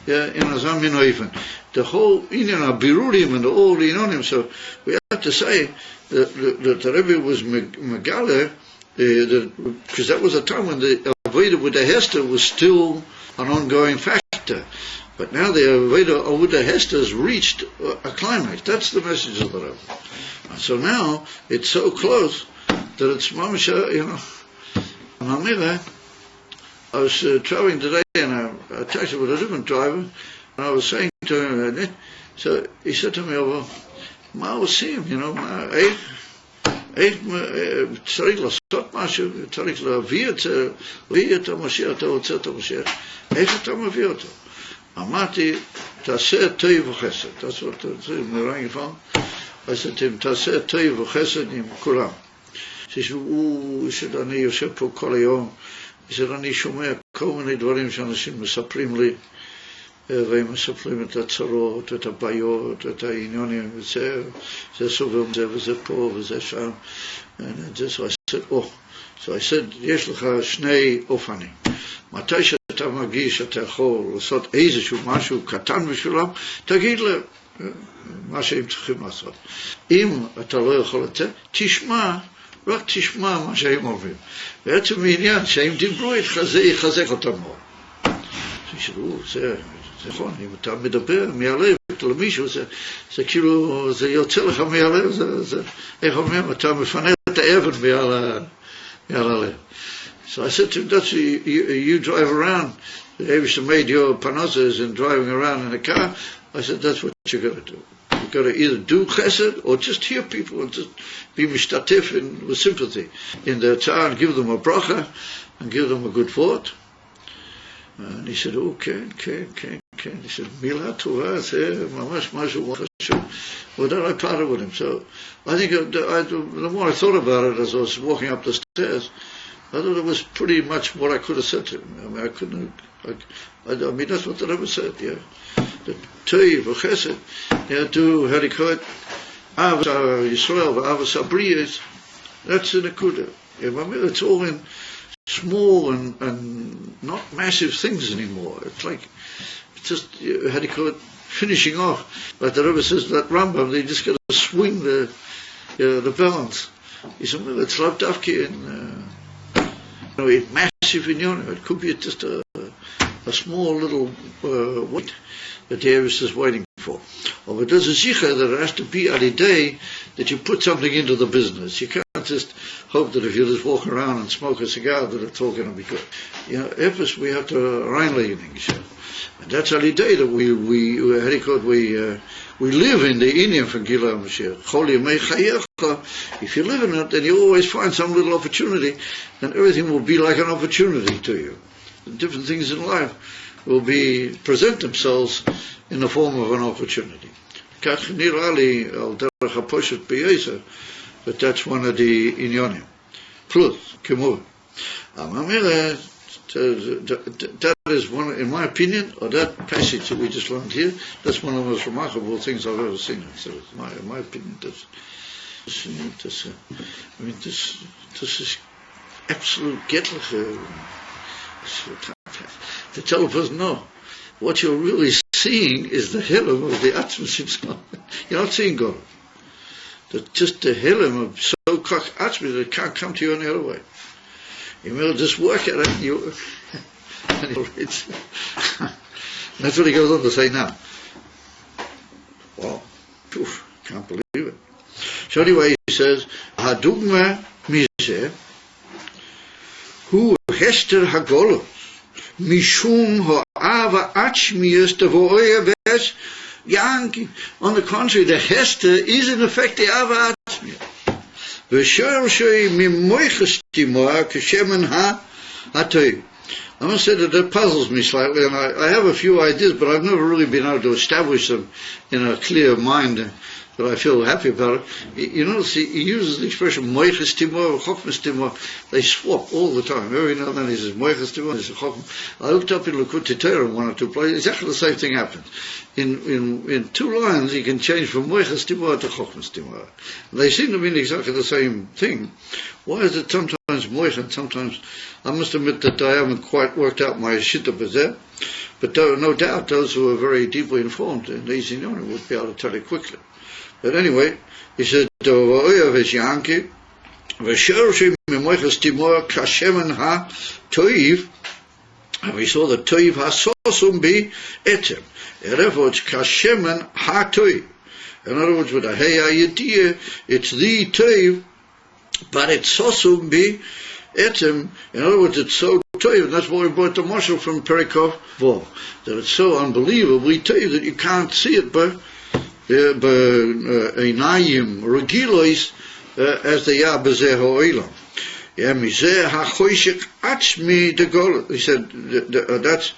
in Azam in Oifen. The whole inyan of Birurim and all the inonim. So we have to say that the Rebbe was Megale, because that was a time when the Avodah with the Hester was still an ongoing factor. But now the Avodah Avuda Hester has reached a climax. That's the message of the Rebbe. And so now it's so close that it's Mamasha, I was traveling today in a taxi with a different driver, and I was saying to him, so he said to me, well, Ma osim, צריך לעשות משהו, צריך להביא את המשיח, אתה רוצה את המשיח, איך אתה מביא אותו? אמרתי, תעשה טוב וחסד. That's what the writing from. I said to him, תעשה טוב וחסד עם כולם. He said, אני יושב פה כל היום. He said, אני שומע כל מיני דברים שאנשים מספרים לי, והם מספרים את הצרות, את הבעיות, את העניונים, זה סובל זה וזה פה וזה שם. So I said, so I said, יש לך שני אופנים. מתי שאתה מרגיש שאתה יכול לעשות איזשהו משהו קטן בשבילם, תגיד להם מה שהם צריכים לעשות. אם אתה לא יכול לצאת, רק תשמע מה שהם אומרים. בעצם העניין שהם דיברו איתך, זה יחזק אותם מאוד. זה נכון, אם אתה מדבר מהלב למישהו, זה כאילו, זה יוצא לך מהלב, איך אומרים, אתה מפנה את האבן מעל הלב. So I said to him, that's you drive around. The Abishah made your panazas and driving around in a car. I said, that's what you got to do. You got to either do chesed or just hear people and just be mishtatif and with sympathy in their tzar and give them a bracha and give them a good thought. And he said, okay. He said, Milah Torah, mamash mashu chashuv. Well, then I parted with him. So I think the more I thought about it as I was walking up the stairs, I thought it was pretty much what I could have said to him. I mean, that's what the Rebbe said, yeah. The Teiv, Chesed, do Harikot, Avos Yisrael, Avos Abriyas, that's in the Kudah. It's all in small and not massive things anymore. It's like, it's just Harikot finishing off. Like the Rebbe says, that Rambam, they just got to swing the balance. He said, well, it's Rav Davki in massive inyonim. It could be just a small little weight that the Eris is waiting for. Or it does a zikha that it has to be a day that you put something into the business. You can't just hope that if you just walk around and smoke a cigar that it's all going to be good. Efes, we have to reinlegening. And that's a day that we live in the Indian from Gila Mashiach. If you live in it, then you always find some little opportunity, and everything will be like an opportunity to you. Different things in life will present themselves in the form of an opportunity. But that's one of the inyonim. Plus, Kimur. That is one, in my opinion, or that passage that we just learned here, that's one of the most remarkable things I've ever seen. So, in my opinion, this is absolute getliche. To tell a person, no, what you're really seeing is the Hilum of the Atzmus himself. You're not seeing God. Just the Hilum of so kach Atzmus that it can't come to you any other way. You will just work at it. That's what he goes on to say now. Wow. Can't believe it. So anyway, he says, Hadugma Mizeh, Hu Hester Hagolos, Mishum Ha'ava Achmius Devoya Ves Yanki. On the contrary, the Hester is in effect the Ava Achmius. V'shor Shoi Mimoiches Timoa Keshemen Ha-Hatoi. I must say that puzzles me slightly, and I have a few ideas, but I've never really been able to establish them in a clear mind that I feel happy about it. You notice he uses the expression moiches timor, chokmas timor. They swap all the time. Every now and then he says moiches timor, he says chokmas. I looked up in Likutei Torah in one or two places. Exactly the same thing happens. In 2 lines, he can change from moiches timor to chokmas timor. They seem to mean exactly the same thing. Why is it sometimes moich and sometimes? I must admit that I haven't quite worked out my shita b'zeh, but no doubt those who are very deeply informed in easy knowing would be able to tell it quickly. But anyway, he said, Yanki, and we saw that Toiv ha-sosum be etem. Therefore, it's kashemen ha-toiv. In other words, with a hey ayidiyah, it's the Toiv, but it's sosum be etem. In other words, it's so Toiv, and that's why we brought the marshal from Perikov Vor, that it's so unbelievably Toiv that you can't see it, but Einayim regilois as they are b'zeh ha'olam. Mizeh ha'choshek atzmi de golos. He said that's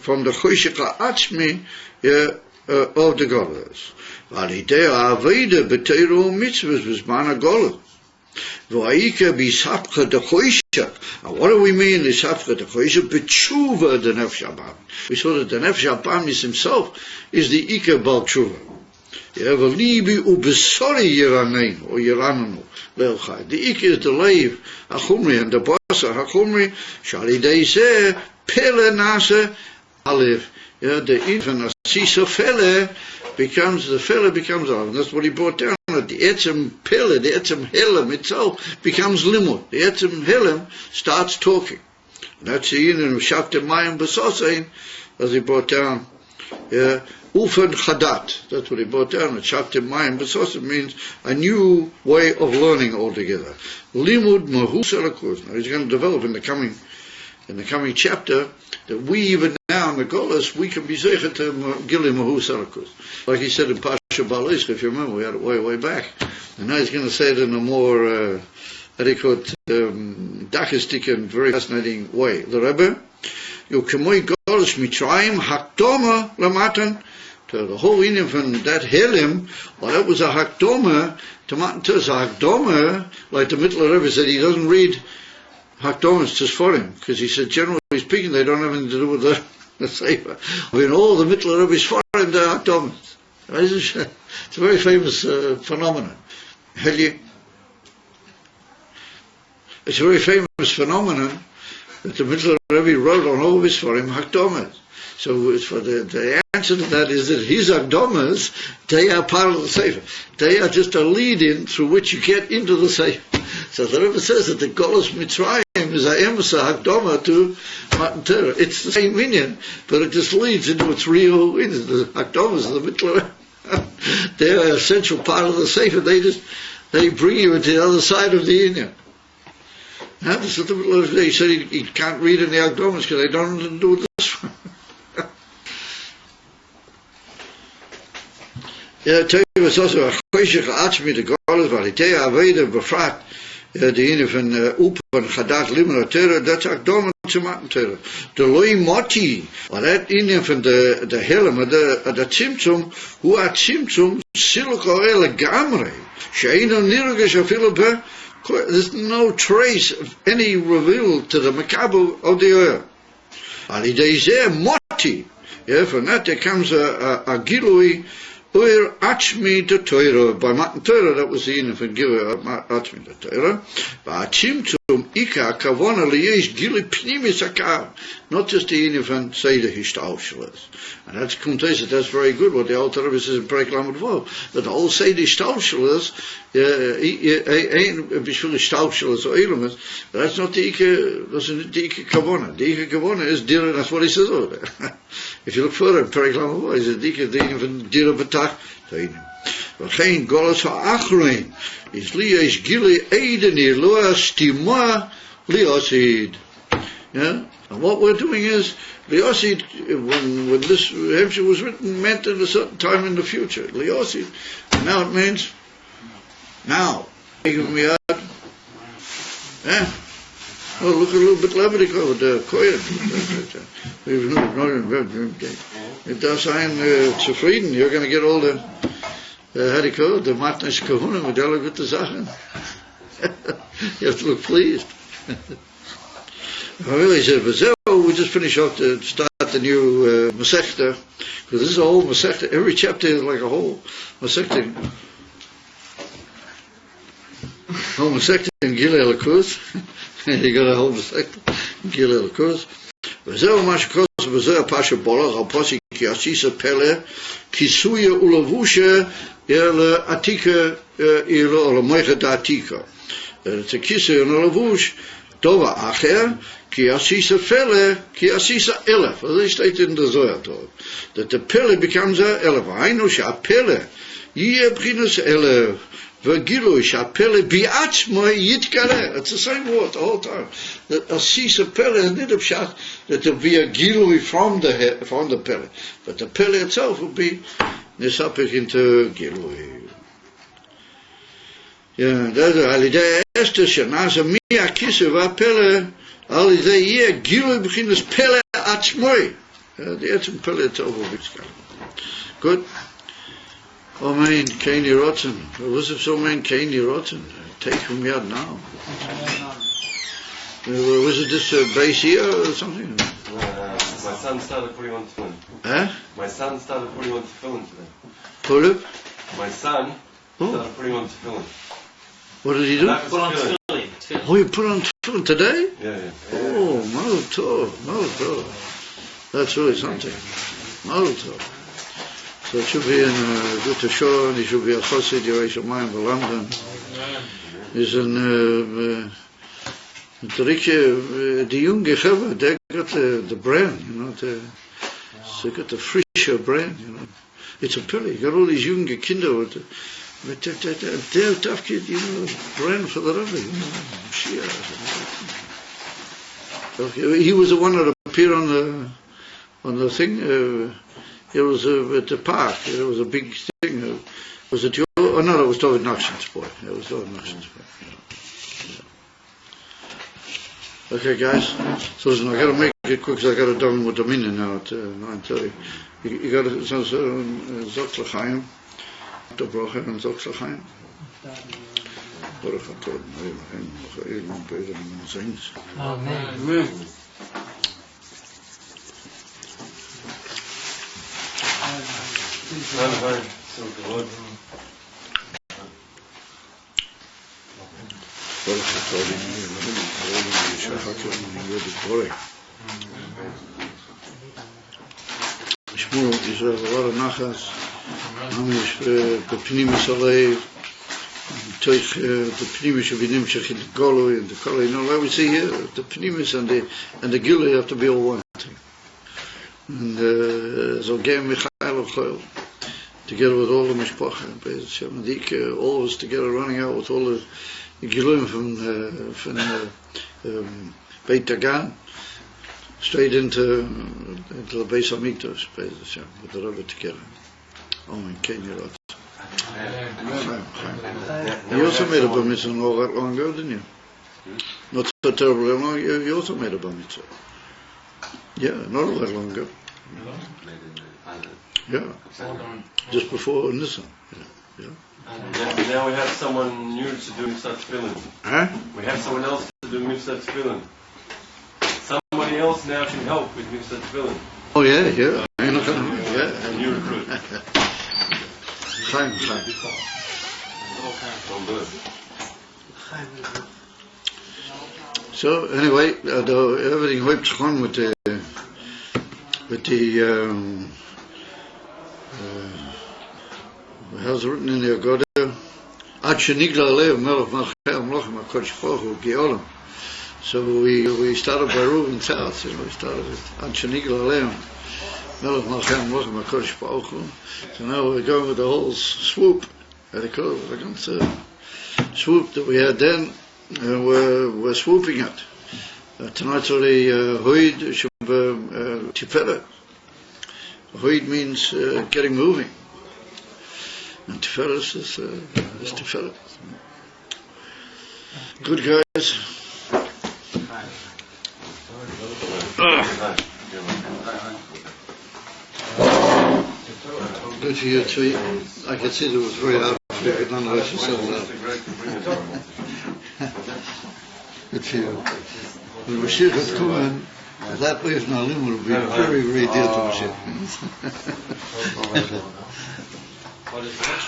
from the choshek ha'atzmi of the golos. V'alidei ha'aveda b'teiru mitzvahs b'zman ha'golos. V'ayika b'sapcha de choshek. And what do we mean b'sapcha de choshek? B'tshuva de nefesh habam. We saw that the nefesh habam is himself is the Ika Bal Tshuva. V'libi ubesori yiranein or yiranenu leilchai. The Ika is the leiv hachumri and the basa hachumri shalidei zeh pele nase alif. The infant asisa fele becomes alive. That's what he brought down. The etzem pele, the etzem helam itself becomes limud. The etzem helam starts talking. And that's the Ayin and Shakta Mayim Basosain, as he brought down. Ufen Chadat, that's what he brought down. Shakta Mayim Basosain means a new way of learning altogether. Limud Mahus Elakuz. Now he's going to develop in the coming chapter that we even now in the Golas we can be zeichet to Gili Mahus Elakuz. Like he said in Pasha Balish, if you remember, we had it way back. And now he's going to say it in a more adequate, dachistic and very fascinating way. The Rebbe, Yukemoi Golas Mitzrayim Hakdoma Lamatan, to the whole Indian from that Helim, well, that was a Hakdoma, to Matan Tuz, a Hakdoma, like the Mittler Rebbe said, he doesn't read Hakdomas just for him, because he said, generally speaking, they don't have anything to do with the Sefer. I mean, all the Mittler Rebbe's for him, they're Hakdomas. It's a very famous phenomenon. It's a very famous phenomenon that the Mittler Rebbe wrote on all of his for him Hakdomas. So for the answer to that is that his Hakdomas, they are part of the Sefer. They are just a lead-in through which you get into the Sefer. So the Rebbe says that the Golos Mitzrayim is a emsa Hakdoma to Matan Torah. It's the same minion, but it just leads into its real minion. The Hakdomas of the Mittler Rebbe. They're an essential part of the Sefer. They bring you into the other side of the Indian. Now, he said he can't read in the Hakdomas because they don't have to do with this one. Tell you it's also a choshech atzmi to Golos Valitei Aveda Befrat the Indian from Upan Chadat Limon Torah. That's Hakdoma to Matan Torah. The Loi Moti, or that Indian from the Helam, the Tzimtzum, who are Tzimtzum Siluk Orel Gamrei. Sheino Nirugesh Afilu Be. There's no trace of any reveal to the Makabu of the oil. Alidei Zeh Moti. From that there comes a Gilui Ur Achmi the Torah. By Matan Torah, that was the Yin of Gila Achmi the Torah. Ba'achim tum Ika Kavona Liyesh Gili Pnimis Akav. Not just the Yin of Seder Hishtaushlas. And that's Kumtesa, that's very good what the Alter Rebbe says in Perek Lamed Vav. That the whole Seder Hishtaushlas, ain't Bishvil Hishtaushlas or Ilamas, that's not the Ika, that's not the Ika Kavona. The Ika Kavona is Dira, that's what he says over there. If you look further, Perek Lamed Vav, he says the Ika of Dira B'tach, Geen Golas HaAchrein is Liyesh Gili Eideni Loa Stima Liosid. Yeah? And what we're doing is, Liosid, when this Hemshire was written, meant at a certain time in the future. Liosid. And now it means, now. Give me out. Yeah? Oh, look a little bit Leviticus with the Koyen. It does sign zufrieden. You're going to get all the, how do you call it, the Matnes Kahuna with alle gute Sachen. You have to look pleased. Really, we just finish off to start the new Masechta, because this is a whole Masechta. Every chapter is like a whole Masechta. Whole Masechta in Gilei Lakuz. You got a whole Masechta in Gilei Lakuz. וזהו מה שקורס בזה הפשע בולך על פוסי כי עשיסה פלא כיסויה ולבושה אל עתיקה או למויכת העתיקה. את הכיסוי ולבוש דבר אחר כי עשיסה פלא כי עשיסה אלף. אז זה steht in the Zohar Torah. That the פלא becomes a אלף. היינו שהפלא יהיה בחינס אלף. V'gilui shapele bi'atzmo yitkare. It's the same word the whole time. That asisa pele is not a pshat that there will be a gilui from the pele, but the pele itself will be nisapich into gilui. Yeah, that's alidei Esther shenasa mi akisu v'pele alidei yeh gilui b'chinas pele atzmoi. The etzem pele itself will be skala. Good. Oh man, Kaini Rotten. Was it so man Kaini Rotten? Take from yard now. Was it this Beis here or something? My son started putting on tefillin. Huh? My son started putting on tefillin today. Put it? My son started putting on tefillin. What did he do? Put on tefillin. Oh, you put on tefillin today? Yeah. Oh, Mazel Tov, Mazel Tov. That's really something. Mazel Tov. So it should be in good to show, and he should be a chassid, Yerei Shamayim, in London. He's in the junge Cheva, they got the brand, you know, they got the frischer brand, you know. It's a pity, you got all these junge Kinder with they're tough kid, you know, brand for the Rebbe, you know, Shia. He was the one that appeared on the thing. It was at the park. It was a big thing. Was it your? Oh no, it was David Nachshon's boy. It was David Nachshon's boy. Yeah. Okay, guys. So listen, I got to make it quick because I got to done with the minute now at 9:30. You got to Zok L'chaim, the bracha and Zok L'chaim. Baruch Atah, Elohim, better than things. Amen. Fine. So good. Baruch Atah, Elohim, Yeshachak, Yod Shmuel, Israel, a lot of nachas. Amish, the Pnimis Alev, the Pnimis of Yinim Shechit Goloi, and the Koloi. You know, like we see here, the Pnimis and the Gilui have to be all one thing. And so Gem Michael of Choil, together with all the Mishpacha, and Dik, all of us together running out with all the Giluim from Beit Dagan, straight into the Beis Hamikdash, with the Rebbe together. Oh, and Ken Yerot. You also made a bar mitzvah not that long ago, didn't you? Not so terribly long. You also made a bar mitzvah. Yeah, not all that long ago. Yeah, just before Nissan. Yeah. Now we have someone new to do such filling. Huh? We have someone else to do such filling. Somebody else now can help with such filling. Oh yeah. A new recruit. Chaim. From birth. So anyway, everything wiped on with the how's it written in there? God, Ad shenigla alev melech malchei amlochem HaKadosh Baruch Hu Geolam. So we started by Reuben south. We started with Ad shenigla alev melech malchei amlochem HaKadosh Baruch Hu. So now we're going with the whole swoop. We're going to swoop that we had then. We're swooping it. Tonight's only Hoid Tiferet. Hoid means getting moving. And Tiferet is Tiferet. Good guys. Good for you too. I could see that it was very hard for you, but nonetheless you settled out. Good for you. When Mashiach has come in, that way of Nalim will be very, very dear to Mashiach.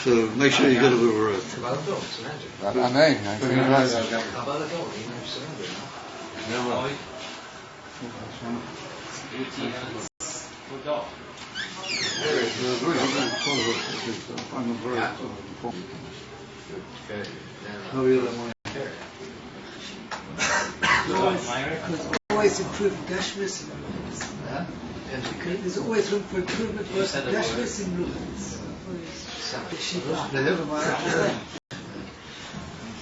So make sure you get a little rest. Amen. Always improve Gashmis in There's always room for improvement for Gashmis in movements.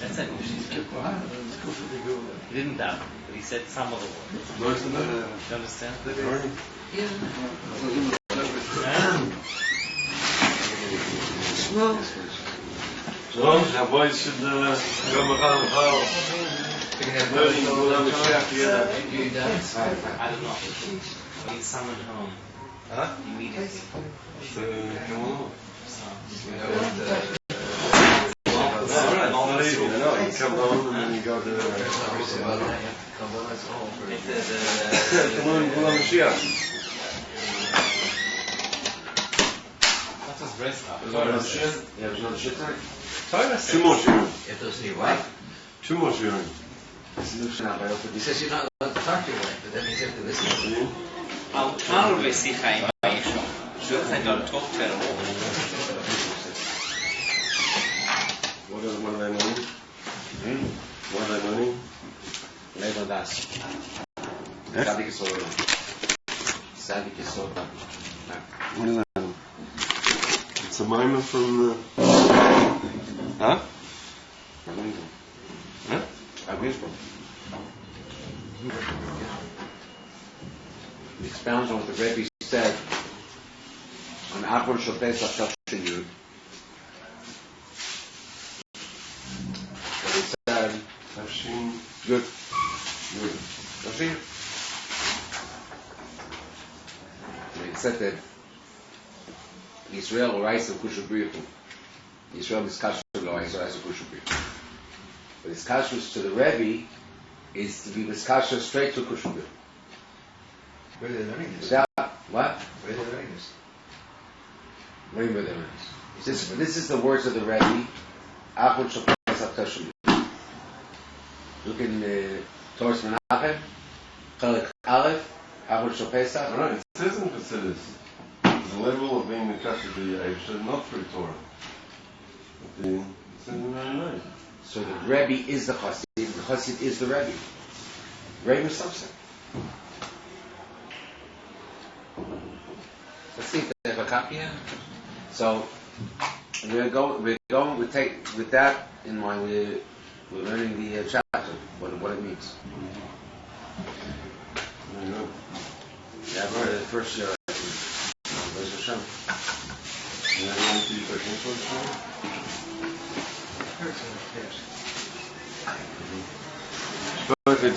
That's it. He didn't doubt, but he said some of the words. Do you understand? So, our boys should go and I don't know. He's summoned home. Immediately. You come home and then you go to That was rest up. Two more shiurim. If those new wife, Two more shiurim. he says you're not allowed to talk to your wife, but that means you have to listen to her. I'll probably see Chaim Ayin. Sure, I don't talk to her at all. What are they learning? What are they learning? Levo das. Sabe que sou eu. Sabe que sou eu. What is that? It's a moment from the... Huh? Huh? He expounds on what the Rebbe said on Achron Shopes Tafshin Yud. He said, Tafshin. good. Tafshin. He said that Israel writes in Kushabrichu. Israel is Kashrus lo Israel is Kushabrichu. But his Kashrus to the Rebbe is to be Kashrus straight to Kushabrichu. Where are they learning this? What? Where are they learning this? Learning where they learn this. This is the words of the Rebbe. Achron Shopes Tafshin Yud. Look in Torah Menachem, Chelek Aleph, Achron Shopes. Right, it says in Chassidus, the level of being the Kasher to Yesha, not through Torah. But it says in 99. So the Rebbe is the Chassid, the Chassid is the Rebbe. Rebbe himself said. Let's see if they have a copy here. So we take with that in mind. We're learning the chapter, what it means. There you go. Yeah, I've heard the first year. Where's Hashem? You have one, two, thirteen, 14? Perfect.